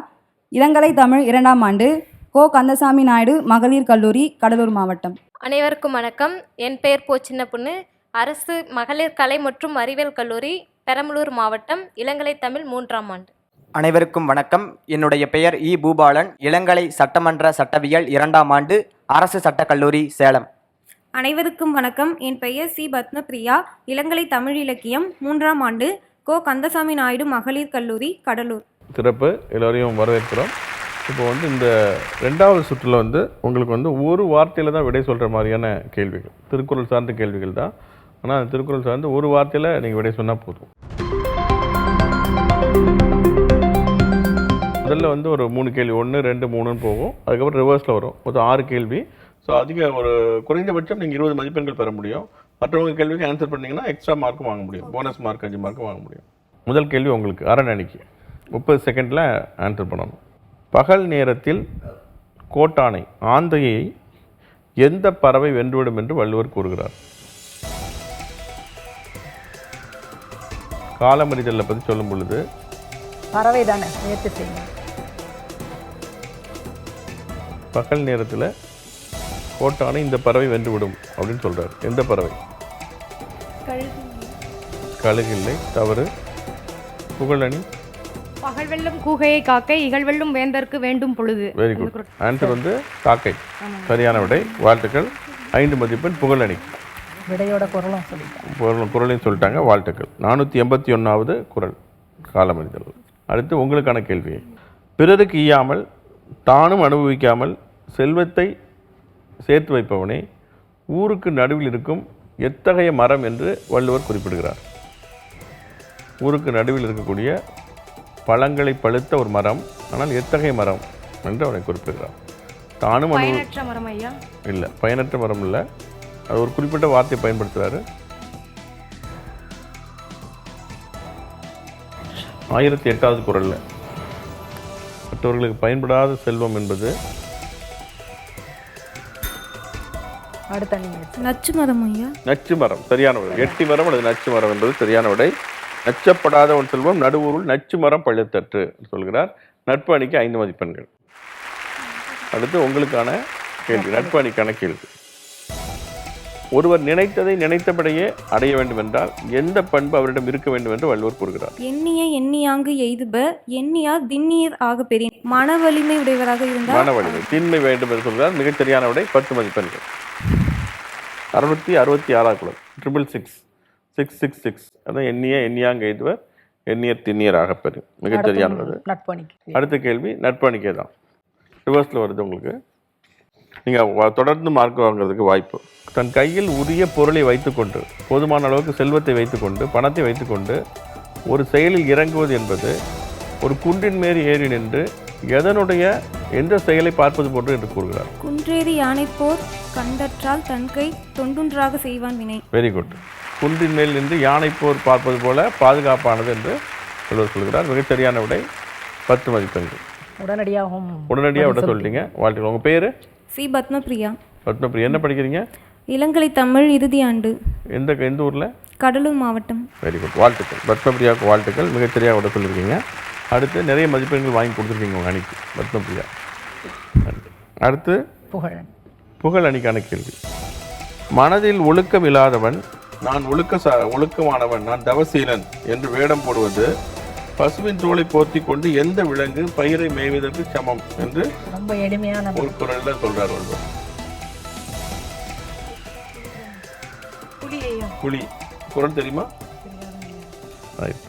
இளங்கலை தமிழ் 2ஆம் ஆண்டு, கோ கந்தசாமி நாயுடு மகளிர் கல்லூரி, கடலூர் மாவட்டம். அனைவருக்கும் வணக்கம். என் பெயர் போ சின்ன பொண்ணு. அரசு மகளிர் கலை மற்றும் அறிவியல் கல்லூரி, பெரம்பலூர் மாவட்டம், இளங்கலை தமிழ் 3ஆம் ஆண்டு. அனைவருக்கும் வணக்கம். என்னுடைய பெயர் இ பூபாலன். இளங்கலை சட்டமன்ற சட்டவியல் 2ஆம் ஆண்டு, அரசு சட்டக்கல்லூரி, சேலம். அனைவருக்கும் வணக்கம். என் பெயர் சி பத்மபிரியா. இளங்கலை தமிழ் இலக்கியம் 3ஆம் ஆண்டு, கோ கந்தசாமி நாயுடு மகளிர் கல்லூரி, கடலூர். சிறப்பு, எல்லோரையும் வரவேற்கிறோம். இப்போ இந்த 2வது சுற்றில் உங்களுக்கு ஒரு வார்த்தையில் தான் விடை சொல்கிற மாதிரியான கேள்விகள், திருக்குறள் சார்ந்த கேள்விகள் தான். ஆனால் அந்த திருக்குறள் சார்ந்து ஒரு வார்த்தையில் நீங்கள் விடை சொன்னால் போதும். முதல்ல ஒரு 3 கேள்வி, 1 2 3ன்னு போகும். அதுக்கப்புறம் ரிவர்ஸில் வரும். மொத்தம் 6 கேள்வி. ஸோ ஒரு குறைந்தபட்சம் நீங்கள் 20 மதிப்பெண்கள் பெற முடியும். மற்றவங்க கேள்விக்கு ஆன்சர் பண்ணிங்கன்னா எக்ஸ்ட்ரா மார்க்கும் வாங்க முடியும். போனஸ் மார்க் 5 மார்க்கும் வாங்க முடியும். முதல் கேள்வி உங்களுக்கு அறநணிக்கு 30 செகண்டில் ஆன்சர் பண்ணணும். பகல் நேரத்தில் கோட்டானை ஆந்தையை எந்த பறவை வென்றுவிடும் என்று வள்ளுவர் கூறுகிறார்? காலமறிதலை பற்றி சொல்லும் பொழுது பறவை தானே, முயற்சி செய்யுங்க. பகல் நேரத்தில் கோட்டானை இந்த பறவை வென்றுவிடும் அப்படின்னு சொல்றார். எந்த பறவை? கழுகில்லை, தவறு. புகழணி. பகல் வெல்லும் கூகையை காக்கை, இகழ் வெல்லும் வேந்தற்கு வேண்டும் பொழுது. Very good. ஆன்சர் காக்கை. சரியான விடை, வாழ்த்துக்கள். 5 மதிப்பெண் புகழணி. விடையோட குரலும் சொல்லிட்டாங்க. குரலையும் சொல்லிட்டாங்க, வாழ்த்துக்கள். 481வது குரல் காலமறிதல். அடுத்து உங்களுக்கான கேள்வி. பிறருக்கு ஈயாமல் தானும் அனுபவிக்காமல் செல்வத்தை சேர்த்து வைப்பவனே ஊருக்கு நடுவில் இருக்கும் எத்தகைய மரம் என்று வள்ளுவர் குறிப்பிடுகிறார்? ஊருக்கு நடுவில் இருக்கக்கூடிய பழங்களை பழுத்த ஒரு மரம், ஆனால் எத்தகைய மரம் என்று அவனை குறிப்பிடுகிறார்? தானும் பயனற்ற மரம் ஐயா? இல்லை, பயனற்ற மரம் இல்லை. அது ஒரு குறிப்பிட்ட வார்த்தையை பயன்படுத்துகிறாரு. 1008வது குறளில் மற்றவர்களுக்கு பயன்படாத செல்வம் என்பது நச்சு மரம் ஐயா. நச்சு மரம் சரியான விடை. எட்டி மரம் அல்லது நச்சு மரம் என்பது சரியான விடை. நச்சப்படாத ஒரு செல்வம் நடுவூருள் நச்சு மரம் பழுத்தற்று சொல்கிறார். நட்பு அணிக்கு 5 மதிப்பெண்கள். அடுத்து உங்களுக்கான கேள்வி, நட்பு அணிக்கான கேள்வி. ஒருவர் நினைத்ததை நினைத்தபடியே அடைய வேண்டும் என்றால் எந்த பண்பு அவரிடம் இருக்க வேண்டும் என்று வள்ளுவர் கூறுகிறார்? எண்ணிய எண்ணியாங்கு எய்துப எண்ணியார் திண்ணியர் ஆக பெரியன். மன வலிமை உடையவராக இருந்தால் மன வலிமை திண்மை வேண்டும் என்று சொல்கிறார். மிகச் சரியான விடை, 10 மதிப்பெண்கள். 666 குரல் 666 அதான் எண்ணிய எண்ணியாங்க எய்துவர் எண்ணியர் திண்ணியராக பெறும். மிகச் சரியானது. அடுத்த கேள்வி நட்பணிக்கே தான். ரிவர்ஸில் வருது உங்களுக்கு. நீங்கள் தொடர்ந்து மார்க் வாங்குறதுக்கு வாய்ப்பு. தன் கையில் உரிய பொருளை வைத்துக்கொண்டு, போதுமான அளவுக்கு செல்வத்தை வைத்துக்கொண்டு, பணத்தை வைத்துக்கொண்டு ஒரு செயலில் இறங்குவது என்பது ஒரு குன்றின் மேல் ஏறி நின்று எந்த செயலை பார்ப்பது போன்று என்று கூறுகிறார்? குன்றேறி யானை போர் கண்டற்றால் தன் கை தொண்டுன்றாக செய்வான் வினை. Very good. குன்றின் மேல் நின்று யானை போர் பார்ப்பது போல பாதுகாப்பானது என்று சொல்கிறார். மிகச் சரியான விடை, 10 மதிப்பெண்கள். உடனடியாக விட சொல்லிட்டீங்க, வாழ்த்துக்கள். உங்கள் பேர்? சி பத்மபிரியா. பத்மபிரியா, என்ன படிக்கிறீங்க? இளங்கலை தமிழ் இறுதி ஆண்டு. எந்த ஊரில்? கடலூர் மாவட்டம். வெரி குட், வாழ்த்துக்கள். பத்மபிரியாவுக்கு வாழ்த்துக்கள். மிகச்சரியாக விட சொல்லியிருக்கீங்க. அடுத்து நிறைய மதிப்பெண்கள் வாங்கி கொடுத்துருக்கீங்க உங்கள் அணிக்கு, பத்மபிரியா. அடுத்து புகழ் அணிக்கான கேள்வி. மனதில் ஒழுக்கம் இல்லாதவன் நான் ஒழுக்கமானவன், நான் தவசீலன் என்று வேடம் போடுவது பசுவின் தோலை போர்த்தி கொண்டு எந்த விலங்கு பயிரை மேய்வதற்கு சமம் என்று ரொம்ப எளிமையான ஒரு குரல்ல சொல்றார் வள்ளுவர். புலி. குரல் தெரியுமா?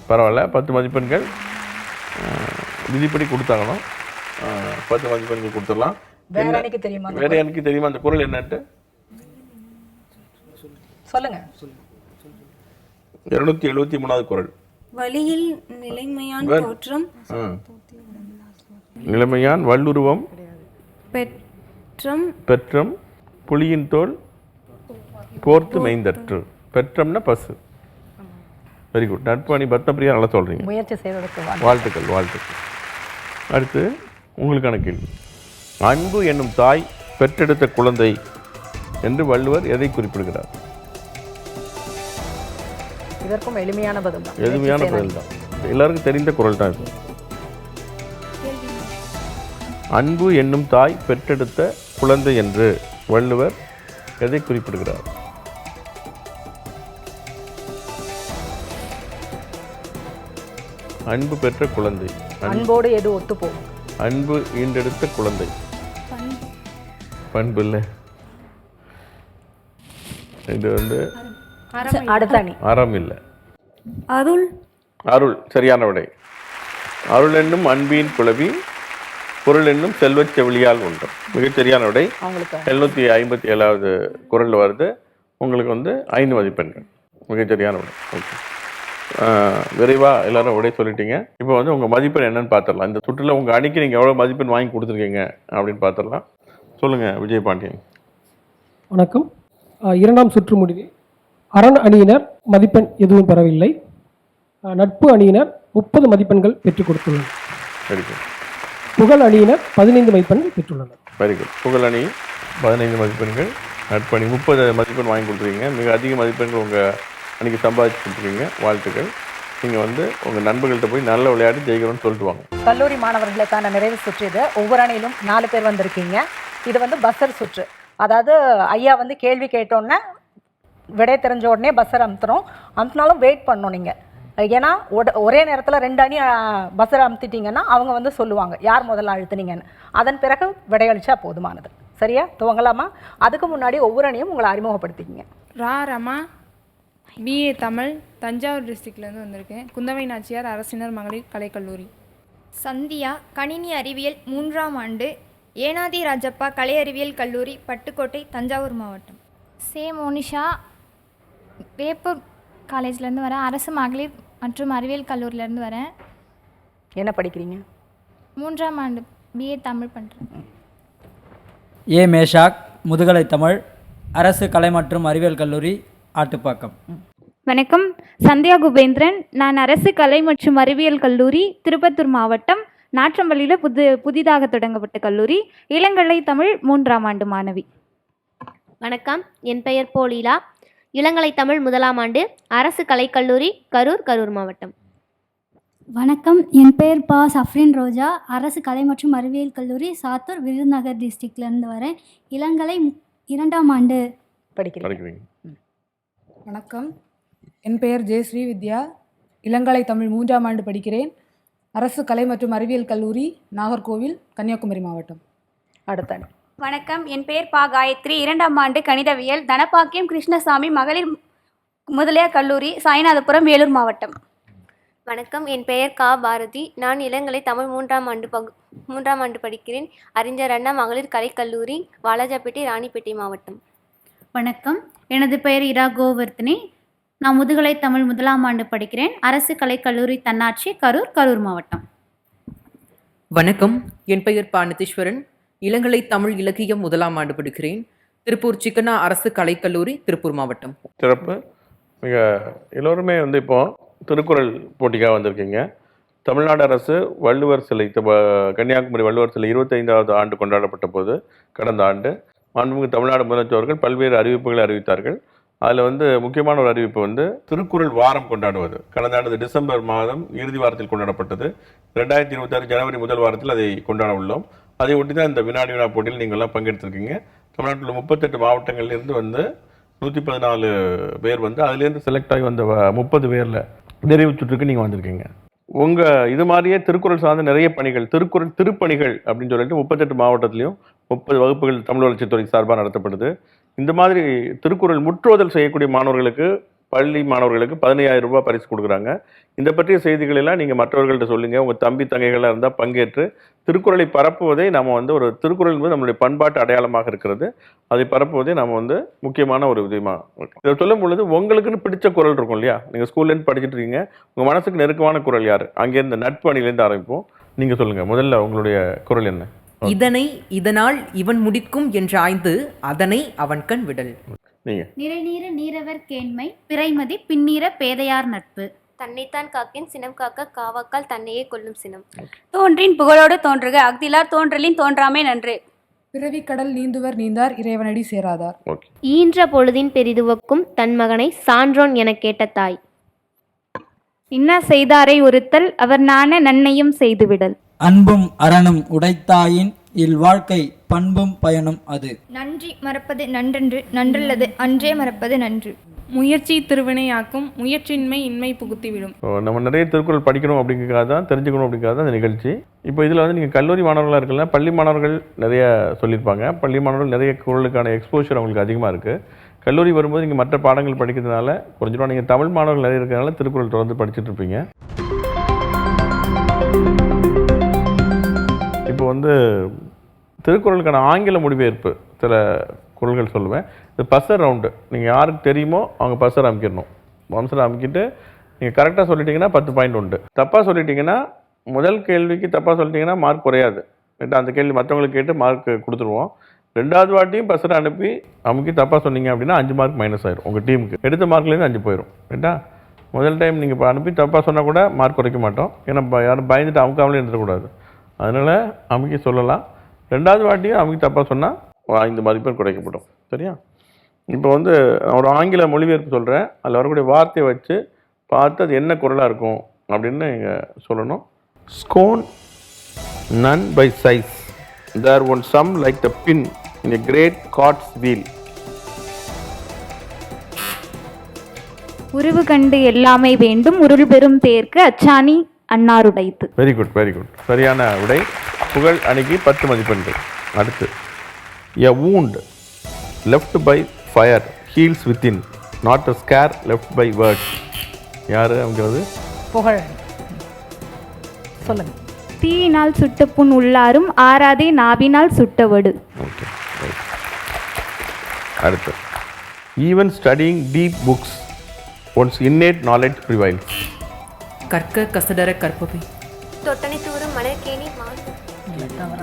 பரவாயில்ல, 10 மதிப்பெண்கள். விதிப்படி கொடுத்தாங்கணும். 10 மதிப்பெண்கள் கொடுத்துடலாம். வேற எனக்கு தெரியுமா அந்த குரல் என்னன்ட்டு? சொல்லுங்க. 273வது குரல். வழியில் நிலைமையான் தோற்றம் நிலைமையான் வல்லுருவம் பெற்றம் புலியின் தோல் போர்த்து மெய்ந்தற்று. பெற்றம்னா பசு. Very good. நட்பு அணி பத்மபிரியா, நல்லா சொல்றீங்க. முயற்சி செய்வதற்கு வாழ்த்துக்கள். அடுத்து உங்களுக்கான கேள்வி. அன்பு என்னும் தாய் பெற்றெடுத்த குழந்தை என்று வள்ளுவர் எதை குறிப்பிடுகிறார்? இதற்கும் எளிமையான பதில் தான். எல்லாருக்கும் தெரிந்த குரல் தான் இது. அன்பு என்னும் தாய் பெற்றெடுத்த குழந்தை என்று வள்ளுவர் எதை குறிப்பிடுகிறார்? அன்பு பெற்ற குழந்தை. அன்போடு எது ஒத்து போகும்? அன்பு ஈண்டெடுத்த குழந்தை. பண்பு இல்லை, இது வந்து அடுத்த அணி. அறம் இல்லை. அருள். அருள் சரியான விடை. அருள் என்னும் அன்பின் குழவி, பொருள் என்னும் செல்வச் செவிலியால் உண்டு. மிகச் சரியான விடை. 757வது குறள் வருது. உங்களுக்கு வந்து 5 மதிப்பெண்கள். மிகச் சரியான விடை. ஓகே, விரைவாக எல்லாரும் விடை சொல்லிட்டீங்க. இப்போ வந்து உங்கள் மதிப்பெண் என்னன்னு பார்த்துடலாம். இந்த சுற்றில் உங்கள் அணிக்கு நீங்கள் எவ்வளோ மதிப்பெண் வாங்கி கொடுத்துருக்கீங்க அப்படின்னு பார்த்துடலாம். சொல்லுங்கள் விஜயபாண்டியன். வணக்கம். 2ஆம் சுற்று முடிவில் அரண் அணியினர் மதிப்பெண் எதுவும் பெறவில்லை. நட்பு அணியினர் 30 மதிப்பெண்கள் பெற்றுக் கொடுத்துள்ளனர். Very good. புகழ் அணியினர் 15 மதிப்பெண்கள் பெற்றுள்ளனர். Very good. புகழ் அணி 15 மதிப்பெண்கள், நட்பு அணி 30 மதிப்பெண் வாங்கி கொடுத்துருக்கீங்க. மிக அதிக மதிப்பெண்கள் உங்கள் அன்றைக்கி சம்பாதிச்சு கொடுத்துருக்கீங்க. வாழ்த்துக்கள். நீங்கள் வந்து உங்கள் நண்பர்கள்ட்ட போய் நல்ல விளையாட்டு ஜெயிக்கணும்னு சொல்லிட்டு வாங்க. கல்லூரி மாணவர்களுக்கான நிறைவு சுற்று இது. ஒவ்வொரு அணியிலும் 4 பேர் வந்திருக்கீங்க. இது வந்து பஸ்ஸர் சுற்று. அதாவது ஐயா வந்து கேள்வி கேட்டோன்னே விடை தெரிஞ்ச உடனே பஸ்ஸர் அமுத்தினாலும் வெயிட் பண்ணணும் நீங்கள். ஏன்னா ஒரே நேரத்தில் 2 அணி பஸ்ஸர் அமுத்திட்டிங்கன்னா அவங்க வந்து சொல்லுவாங்க யார் முதல்ல அழுத்துனீங்கன்னு. அதன் பிறகு விடையளிச்சா போதுமானது. சரியா? துவங்கலாமா? அதுக்கு முன்னாடி ஒவ்வொரு அணியும் உங்களை அறிமுகப்படுத்திக்கிங்க. ரமா, பிஏ தமிழ், தஞ்சாவூர் டிஸ்ட்ரிக்ட்லேருந்து வந்திருக்கேன். குந்தவை நாச்சியார் அரசினர் மகளிர் கலைக்கல்லூரி. சந்தியா, கணினி அறிவியல் 3ஆம் ஆண்டு, ஏனாதி ராஜப்பா கலை அறிவியல் கல்லூரி, பட்டுக்கோட்டை, தஞ்சாவூர் மாவட்டம். மோனிஷா, வேப்பூர் காலேஜ்லேருந்து வரேன். அரசு மகளிர் மற்றும் அறிவியல் கல்லூரியிலேருந்து வரேன். என்ன படிக்கிறீங்க? 3ஆம் ஆண்டு பிஏ தமிழ் பண்ணுறேன். மேஷாக், முதுகலை தமிழ், அரசு கலை மற்றும் அறிவியல் கல்லூரி, ஆட்டுப்பாக்கம். வணக்கம். சந்தியா குபேந்திரன், நான் அரசு கலை மற்றும் அறிவியல் கல்லூரி, திருப்பத்தூர் மாவட்டம், நாற்றம்பள்ளியில் புதிதாக தொடங்கப்பட்ட கல்லூரி, இளங்கலை தமிழ் 3ஆம் ஆண்டு மாணவி. வணக்கம். என் பெயர் போலீலா, இளங்கலை தமிழ் 1ஆம் ஆண்டு, அரசு கலைக்கல்லூரி, கரூர் மாவட்டம். வணக்கம். என் பெயர் பா சஃப்ரின் ரோஜா, அரசு கலை மற்றும் அறிவியல் கல்லூரி, சாத்தூர், விருதுநகர் டிஸ்ட்ரிக்ட்லேருந்து வரேன். இளங்கலை 2ஆம் ஆண்டு படிக்கிறேன். வணக்கம். என் பெயர் ஜே ஸ்ரீவித்யா, இளங்கலை தமிழ் 3ஆம் ஆண்டு படிக்கிறேன். அரசு கலை மற்றும் அறிவியல் கல்லூரி, நாகர்கோவில், கன்னியாகுமரி மாவட்டம். அடுத்த அணி. வணக்கம். என் பெயர் பா காயத்ரி, 2ஆம் ஆண்டு கணிதவியல், தனபாக்கியம் கிருஷ்ணசாமி மகளிர் முதலியார் கல்லூரி, சாய்நாதபுரம், வேலூர் மாவட்டம். வணக்கம். என் பெயர் கா பாரதி, நான் இளங்கலை தமிழ் 3ஆம் ஆண்டு படிக்கிறேன். அறிஞர் அண்ணா மகளிர் கலைக்கல்லூரி, வாலாஜாப்பேட்டை, ராணிப்பேட்டை மாவட்டம். வணக்கம். எனது பெயர் இரா கோவர்த்தனி, நான் முதுகலை தமிழ் 1ஆம் ஆண்டு படிக்கிறேன். அரசு கலைக்கல்லூரி தன்னாட்சி, கரூர் மாவட்டம். வணக்கம். என் பெயர் பா நிதீஸ்வரன், இளங்கலை தமிழ் இலக்கியம் 1ஆம் ஆண்டு படிக்கிறேன். திருப்பூர் சிக்கனா அரசு கலைக்கல்லூரி, திருப்பூர் மாவட்டம். சிறப்பு. மிக எல்லோருமே வந்து இப்போ திருக்குறள் போட்டிக்காக வந்திருக்கீங்க. தமிழ்நாடு அரசு வள்ளுவர் சிலை கன்னியாகுமரி வள்ளுவர் சிலை 25வது ஆண்டு கொண்டாடப்பட்ட போது கடந்த ஆண்டு மாண்புமிகு தமிழ்நாடு முதலமைச்சர்கள் பல்வேறு அறிவிப்புகளை அறிவித்தார்கள். அதில் வந்து முக்கியமான ஒரு அறிவிப்பு வந்து திருக்குறள் வாரம் கொண்டாடுவது. கடந்த ஆண்டு டிசம்பர் மாதம் இறுதி வாரத்தில் கொண்டாடப்பட்டது. 2026 ஜனவரி முதல் வாரத்தில் அதை கொண்டாட உள்ளோம். அதை ஒட்டி தான் இந்த வினாடி வினா போட்டியில் நீங்கள்லாம் பங்கெடுத்திருக்கீங்க. தமிழ்நாட்டில் 38 மாவட்டங்கள்லேருந்து வந்து 114 பேர் வந்து அதுலேருந்து செலக்ட் ஆகி வந்த 30 பேரில் நிறைவு சுற்றுக்கு நீங்கள் வந்திருக்கீங்க. உங்கள் இது மாதிரியே திருக்குறள் சார்ந்த நிறைய பணிகள், திருக்குறள் திருப்பணிகள் அப்படின்னு சொல்லிட்டு 38 மாவட்டத்திலையும் 30 வகுப்புகள் தமிழ் வளர்ச்சித்துறை சார்பாக நடத்தப்படுது. இந்த மாதிரி திருக்குறள் முற்றோதல் செய்யக்கூடிய மாணவர்களுக்கு, பள்ளி மாணவர்களுக்கு 15,000 ரூபாய் பரிசு கொடுக்குறாங்க. இந்த பற்றிய செய்திகள் எல்லாம் நீங்கள் மற்றவர்கள்ட்ட சொல்லுங்கள். உங்கள் தம்பி தங்கைகளாக இருந்தால் பங்கேற்று திருக்குறளை பரப்புவதை நம்ம வந்து ஒரு திருக்குறள் என்பது நம்மளுடைய பண்பாட்டு அடையாளமாக இருக்கிறது. அதை பரப்புவதே நம்ம வந்து முக்கியமான ஒரு விதமாக இதை சொல்லும் பொழுது உங்களுக்குன்னு பிடிச்ச குறள் இருக்கும் இல்லையா? நீங்கள் ஸ்கூல்லேருந்து படிச்சுட்டு இருக்கீங்க, உங்கள் மனசுக்கு நெருக்கமான குறள் யார்? அங்கேருந்து நட்பு அணிலேருந்து ஆரம்பிப்போம். நீங்கள் சொல்லுங்கள், முதல்ல உங்களுடைய குறள் என்ன? இதனை இதனால் இவன் முடிக்கும் என்று ஆய்ந்து அதனை அவன் கண் விடல். நீங்க நிறைநீர நீரவர் கேண்மை, பிறைமதி பின்னீர பேதையார் நட்பு. தன்னைத்தான் காக்கின் சினம் காக்க காவாக்கால் தன்னையே கொல்லும் சினம். தோன்றின் புகழோடு தோன்றுக, அஃதிலார் தோன்றலின் தோன்றாமை நன்று. பிறவி கடல் நீந்துவர் நீந்தார், இறைவனடி சேராதார். ஈன்ற பொழுதின் பெரிதுவக்கும் தன் மகனை சான்றோன் என கேட்ட தாய். இன்னா செய்தாரை ஒருத்தல் அவர் நாண நன்மையும் செய்துவிடல். அன்பும் அரணும் உடைத்தாயின் இல்வாழ்க்கை பண்பும் பயனும் அது. நன்றி மறப்பது நன்றன்று, நன்றல்லது அன்றே மறப்பது நன்று. முயற்சி திருவினையாக்கும், முயற்சியின்மை இன்மை புகுத்திவிடும். நம்ம நிறைய திருக்குறள் படிக்கணும் அப்படிங்கிறதுக்காக தான், தெரிஞ்சுக்கணும் அப்படிங்கிறத தான் இந்த நிகழ்ச்சி. இப்போ இதில் வந்து நீங்கள் கல்லூரி மாணவர்களாக இருக்கலாம், பள்ளி மாணவர்கள் நிறைய சொல்லியிருப்பாங்க. பள்ளி மாணவர்கள் நிறைய குறளுக்கான எக்ஸ்போஷர் அவங்களுக்கு அதிகமாக இருக்குது. கல்லூரி வரும்போது நீங்கள் மற்ற பாடங்கள் படிக்கிறதுனால கொஞ்சம் நீங்கள் தமிழ் மாணவர்கள் நிறைய இருக்கிறதுனால திருக்குறள் தொடர்ந்து படிச்சுட்டு இருப்பீங்க. இப்போ வந்து திருக்குறளுக்கான ஆங்கில மொழிபெயர்ப்பு சில குறள்கள் சொல்லுவேன். இது பஸ்ஸர் ரவுண்டு. நீங்கள் யாருக்கு தெரியுமோ அவங்க பஸ்ஸர் அமைக்கிடணும். பஸ்ஸர் அமைக்கிட்டு நீங்கள் கரெக்டாக சொல்லிட்டீங்கன்னா 10 பாயிண்ட் உண்டு. தப்பாக சொல்லிட்டீங்கன்னா, முதல் கேள்விக்கு தப்பாக சொல்லிட்டீங்கன்னா மார்க் குறையாது. அந்த கேள்வி மற்றவங்களுக்கு கேட்டு மார்க் கொடுத்துருவோம். 2வது வாட்டியும் பஸ்ஸரை அமுக்கி தப்பாக சொன்னீங்க அப்படின்னா 5 மார்க் மைனஸ் ஆயிரும். உங்கள் டீமுக்கு எடுத்த மார்க்லேருந்து 5 போயிடும். ரைட்டா? முதல் டைம் நீங்கள் அனுப்பி தப்பாக சொன்னால் கூட மார்க் குறைக்க மாட்டோம். ஏன்னா யாரும் பயந்துட்டு அமுக்காமலே இருந்துடக்கூடாது. அதனால் அமுக்கி சொல்லலாம். 2வது வாட்டியும் அமுக்கி தப்பாக சொன்னால் 5 மதிப்பெண் குறைக்கப்படும். சரியா? இப்போ வந்து ஒரு ஆங்கில மொழிபெயர்ப்பு சொல்கிறேன். அதில் வரக்கூடிய வார்த்தையை வச்சு பார்த்து அது என்ன குறளாக இருக்கும் அப்படின்னு நீங்கள் சொல்லணும். Scone none by size, there one some like the pin in a great cart's wheel. உருவு கண்டு எல்லாமே வேண்டும், உருள் பெறும் தேர்க்கு அச்சாணி அன்னாருடைத்து. Very good, very good. சரியான விடை. புகழ் அணிக்கு 10 மதிப்பெண்கள். அடுத்து, a wound left by fire heals within, not a scare left by words. யாரு அவங்கிறது? புகழ். சொல்லுங்க. தீயினால் சுட்ட புண் உள்ளாரும், ஆறாதே நாவினால் சுட்டவடு. ஓகே. அடுத்து, even studying deep books one's innate knowledge prevails. கற்க கசடர கற்பவை. தொட்டனை தூரும் மலர்கேணி மாசு.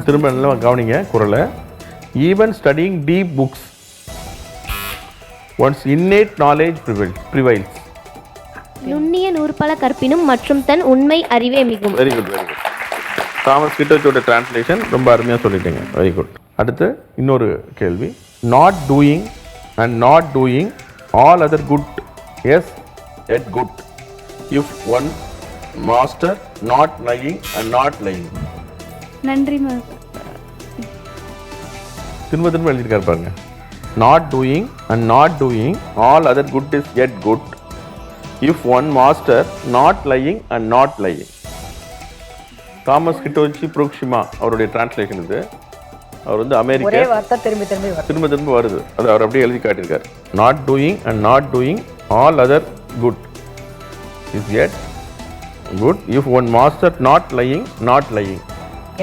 திரும்ப நல்லா கவனிங்க குறளை. even studying deep books one's innate knowledge prevails. நுண்ணிய நூற்பல கற்பினும் மற்றும் தன் உண்மை அறிவே மிகும். Very good, very good. Thomas கிட்டோட டிரான்ஸ்லேஷன் ரொம்ப அருமையாக சொல்லிட்டீங்க. Very good. அடுத்து இன்னொரு கேள்வி. Not doing and not doing all other good is it good if one master not lying and not lying. நன்றி. திரும்ப திரும்ப எழுதியிருக்காரு பாருங்க. Not doing and not doing all other good is it good if one master not lying and not lying. Thomas Hitoshi Pruiksma அவருடைய translation இது. அவர் வந்து America. ஒரே வார்த்தை திரும்ப திரும்ப வருது. அது அவர் அப்படியே எழுதி காட்டியிருக்கார். Not doing and not doing all other good is it good if one master not lying not lying.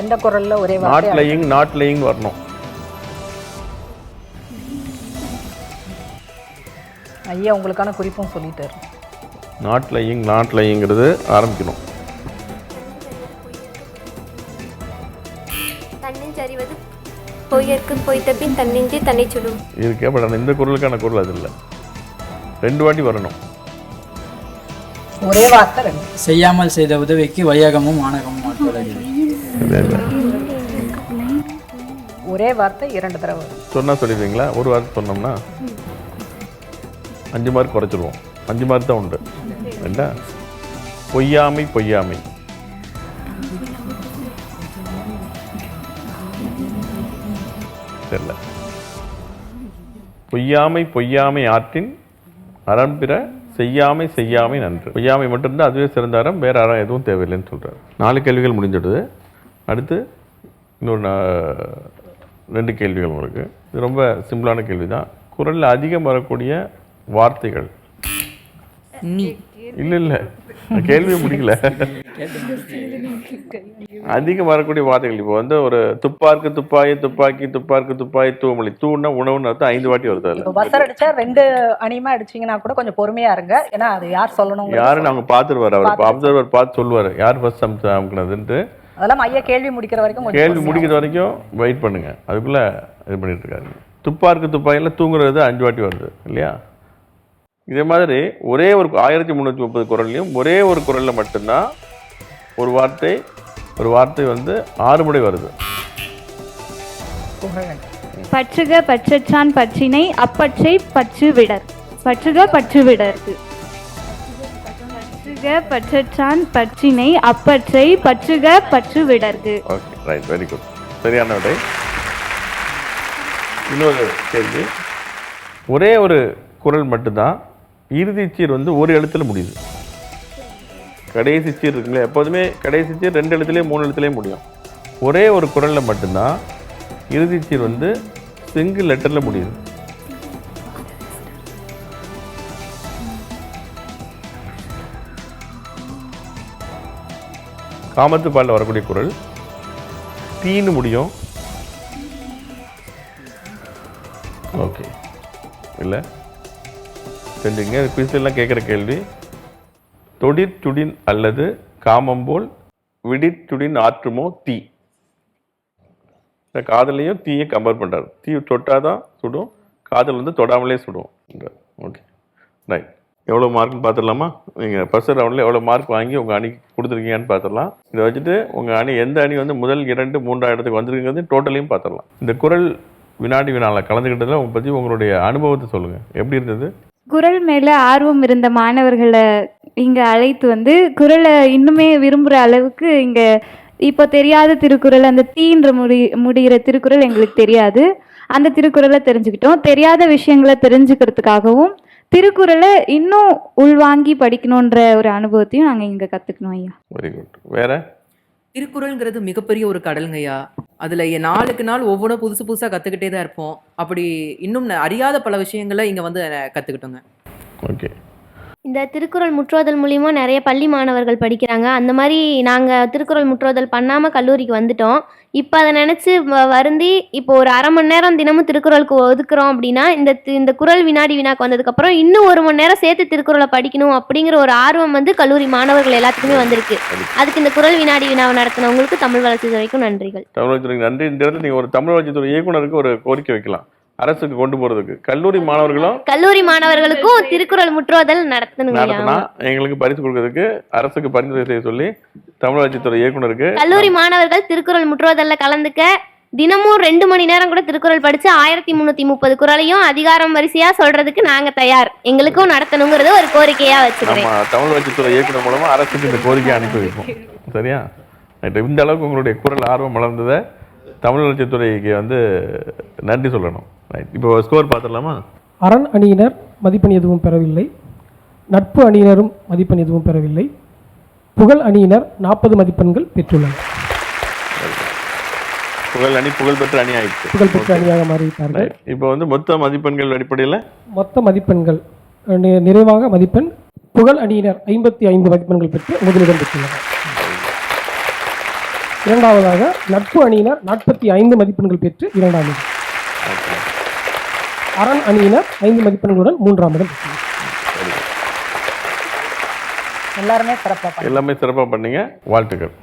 எந்த குறள்ல ஒரே வார்த்தை? நாட் லையிங் நாட் லையிங் வரணும். ஐயா உங்களுக்கான குறிப்பும் சொல்லிட்டாரு. நாட் லையிங் நாட் லையிங்கிறது ஆரம்பிக்கணும். தன்னெஞ்சறிவது பொய்யற்கு பொய்த்த பின் தன்னெஞ்சே தன்னை சொல்லும். இருக்கே, பட் ஆனால் இந்த குறளுக்கான குறள் அது இல்லை. 2 வாட்டி வரணும். ஒரே வார்த்தை 2. செய்யாமல் செய்த உதவிக்கு வையகமும் வானகமும் ஒரே வார்த்தை 2 தடவை வரும். சொன்னால் சொல்லிடுவீங்களா? ஒரு வார்த்தை சொன்னோம்னா 5 மார்க் குறைச்சிருவோம். 5 மார்க் தான் உண்டு. ஏண்டா? பொய்யாமை பொய்யாமை. தெரியல. பொய்யாமை பொய்யாமை ஆற்றின் அறம்பிற செய்யாமை செய்யாமை நன்று. பொய்யாமை மட்டும்தான் அதுவே சிறந்த அறம், வேற அறம் எதுவும் தேவையில்லைன்னு சொல்கிறார். 4 கேள்விகள் முடிஞ்சிடுது. அடுத்து இன்னொரு 2 கேள்விகள் உங்களுக்கு. இது ரொம்ப சிம்பிளான கேள்வி தான். குறளில் அதிகம் வரக்கூடிய வார்த்தைகள். இல்லை கேள்வியை முடிக்கல. அதிகம் வரக்கூடிய வார்த்தைகள். இப்போ வந்து ஒரு துப்பாருக்கு துப்பாயி துப்பாக்கி துப்பாருக்கு துப்பாயி தூமொழி. தூன்னா உணவுன்னு அர்த்தம். 5 வாட்டி வருது. இப்போ பஸ்ஸர் அடிச்சா 2 அணிமா அடிச்சிங்கன்னா கூட கொஞ்சம் பொறுமையா இருங்க. ஏன்னா அது யார் சொல்லணும் யாருன்னு அவங்க பார்த்துருவார். அவர் அப்சர்வர் பார்த்து சொல்லுவார் யார் ஃபர்ஸ்ட் அமுக்குனதுன்ட்டு. அதெல்லாம் ஐயா கேள்வி முடிக்கிற வரைக்கும் கேள்வி முடிக்கிற வரைக்கும் வெயிட் பண்ணுங்க. அதுக்குள்ள இது பண்ணிட்டு இருக்காரு. துப்பாருக்கு துப்பாக்கியில் தூங்குறது 5 வாட்டி வருது இல்லையா? இதே மாதிரி ஒரே ஒரு 1330 குறள்லையும் ஒரே ஒரு குறளில் மட்டும்தான் ஒரு வார்த்தை வந்து 6 முறை வருது. பற்றுக பற்றச்சான் பற்றினை அப்பற்றை பற்று விடர். பற்றுக பற்று விடர்க்கு. பற்றுக பற்றச்சான் பற்றினை அப்பற்றை பற்றுக பற்று விடர்க்கு. Okay, right, very good. சரியான விடை. இன்னொரு கேள்வி. ஒரே ஒரு குறள் மட்டும்தான் இறுதி சீர் வந்து ஒரு எழுத்துல முடியுது. கடைசி சீர் இருக்குங்களே, எப்போதுமே கடைசி சீர் 2 எழுத்துலேயே 3 எழுத்துலேயே முடியும். ஒரே ஒரு குறளில் மட்டும்தான் இறுதி சீர் வந்து சிங்கிள் லெட்டரில் முடியுது. காமத்துப்பாலில் வரக்கூடிய குறள் தீன்னு முடியும். ஓகே, இல்லை தெரிஞ்சுங்க. குவிஸ்லாம் கேட்குற கேள்வி. தொடிற்சுடின் அல்லது காமம்போல் விடிற்சுடின் ஆற்றுமோ தீ. இந்த காதலையும் தீயை கம்பேர் பண்ணுறாரு. தீ தொட்டாதான் சுடும், காதல் வந்து தொடாமலே சுடும். Okay, right. எவ்வளோ மார்க்னு பார்த்துடலாமா? நீங்கள் ஃபர்ஸ்ட் ரவுண்டில் எவ்வளோ மார்க் வாங்கி உங்கள் அணிக்கு கொடுத்துருக்கீங்கன்னு பார்த்துடலாம். இதை வச்சுட்டு உங்கள் அணி எந்த அணி வந்து முதல் 2, 3 இடத்துக்கு வந்திருக்கிறது டோட்டலையும் பார்த்துடலாம். இந்த குறள் வினாடி வினாவில் கலந்துக்கிட்டதில் உங்களை பற்றி உங்களுடைய அனுபவத்தை சொல்லுங்கள். எப்படி இருந்தது? குறள் மேலே ஆர்வம் இருந்த மாணவர்களை இங்கே அழைத்து வந்து குறளை இன்னுமே விரும்புகிற அளவுக்கு இங்கே இப்போ தெரியாத திருக்குறள், அந்த தீன்ற முடிகிற திருக்குறள் எங்களுக்கு தெரியாது. அந்த திருக்குறளை தெரிஞ்சுக்கிட்டோம். தெரியாத விஷயங்களை தெரிஞ்சுக்கிறதுக்காகவும் திருக்குறளை இன்னும் உள்வாங்கி படிக்கணுன்ற ஒரு அனுபவத்தையும் நாங்கள் இங்கே கற்றுக்கணும் ஐயா. Very good. வேற? திருக்குறள்ங்கிறது மிகப்பெரிய ஒரு கடலுங்கய்யா. அதில் நாளுக்கு நாள் ஒவ்வொன்றும் புதுசு புதுசாக கற்றுக்கிட்டே தான் இருப்போம். அப்படி இன்னும் அறியாத பல விஷயங்களை இங்கே வந்து கற்றுக்கிட்டோங்க. ஓகே. இந்த திருக்குறள் முற்றோதல் மூலிமா நிறைய பள்ளி மாணவர்கள் படிக்கிறாங்க. அந்த மாதிரி நாங்கள் திருக்குறள் முற்றோதல் பண்ணாமல் கல்லூரிக்கு வந்துட்டோம். இப்போ அதை நினச்சி வருந்தி இப்போ ஒரு அரை மணி நேரம் தினமும் திருக்குறளுக்கு ஒதுக்குறோம் அப்படின்னா இந்த குறள் வினாடி வினாக்கு வந்ததுக்கப்புறம் இன்னும் 1 மணி நேரம் சேர்த்து திருக்குறளை படிக்கணும் அப்படிங்கிற ஒரு ஆர்வம் வந்து கல்லூரி மாணவர்கள் எல்லாத்துக்குமே வந்திருக்கு. அதுக்கு இந்த குறள் வினாடி வினாவை நடத்தினவங்களுக்கு தமிழ் வளர்ச்சி துறைக்கும் நன்றிகள். தமிழ் வளர்ச்சி துறைக்கு நன்றி. இந்த இடத்துல நீங்கள் ஒரு தமிழ் வளர்ச்சி துறை இயக்குனருக்கு ஒரு கோரிக்கை வைக்கலாம். அரசுக்கு கொண்டு போறதுக்கு கல்லூரி மாணவர்களுக்கும் திருக்குறள் முற்றோதல் நடத்தணும். எங்களுக்கு பரிசு கொடுக்கறதுக்கு அரசுக்கு பரிந்துரை செய்ய சொல்லி தமிழ் வளர்ச்சித்துறை இயக்குனருக்கு. கல்லூரி மாணவர்கள் திருக்குறள் முற்றோதல்ல கலந்துக்க தினமும் 2 மணி நேரம் கூட திருக்குறள் படிச்சு 1330 குறளையும் அதிகாரம் வரிசையா சொல்றதுக்கு நாங்க தயார். எங்களுக்கும் நடத்தணுங்கிறது ஒரு கோரிக்கையா வச்சுக்கிறேன். தமிழ் வளர்ச்சித்துறை இயக்குனர் மூலமா அரசுக்கு இந்த கோரிக்கையை அனுப்பி வைப்போம். சரியா? இந்த அளவுக்கு உங்களுடைய குறள் ஆர்வம் வளர்ந்ததை தமிழ் வளர்ச்சித்துறைக்கு வந்து நன்றி சொல்லணும். இப்போ ஸ்கோர் பார்த்துடலாமா? அரண் அணியினர் மதிப்பெண் எதுவும் பெறவில்லை. நட்பு அணியினரும் மதிப்பெண் எதுவும் பெறவில்லை. புகழ் அணியினர் 40 மதிப்பெண்கள் பெற்றுள்ளனர். புகழ் அணி புகழ்பெற்ற அணி ஆயிடுச்சு. புகழ்பெற்ற அணியாக மாறிவிட்டார்கள். இப்போ வந்து மொத்த மதிப்பெண்கள் அடிப்படையில் மொத்த மதிப்பெண்கள் நிறைவாக மதிப்பெண் புகழ் அணியினர் 55 மதிப்பெண்கள் பெற்று முதலிடம் பெற்றுள்ளனர். இரண்டாவதாக நட்பு அணியினர் 45 மதிப்பெண்கள் பெற்று 2ஆம் இடம். அரண் அணியினர் 5 மதிப்பெண்களுடன் 3ஆம் இடம். எல்லாமே சிறப்பாக பண்ணீங்க. வாழ்த்துக்கள்.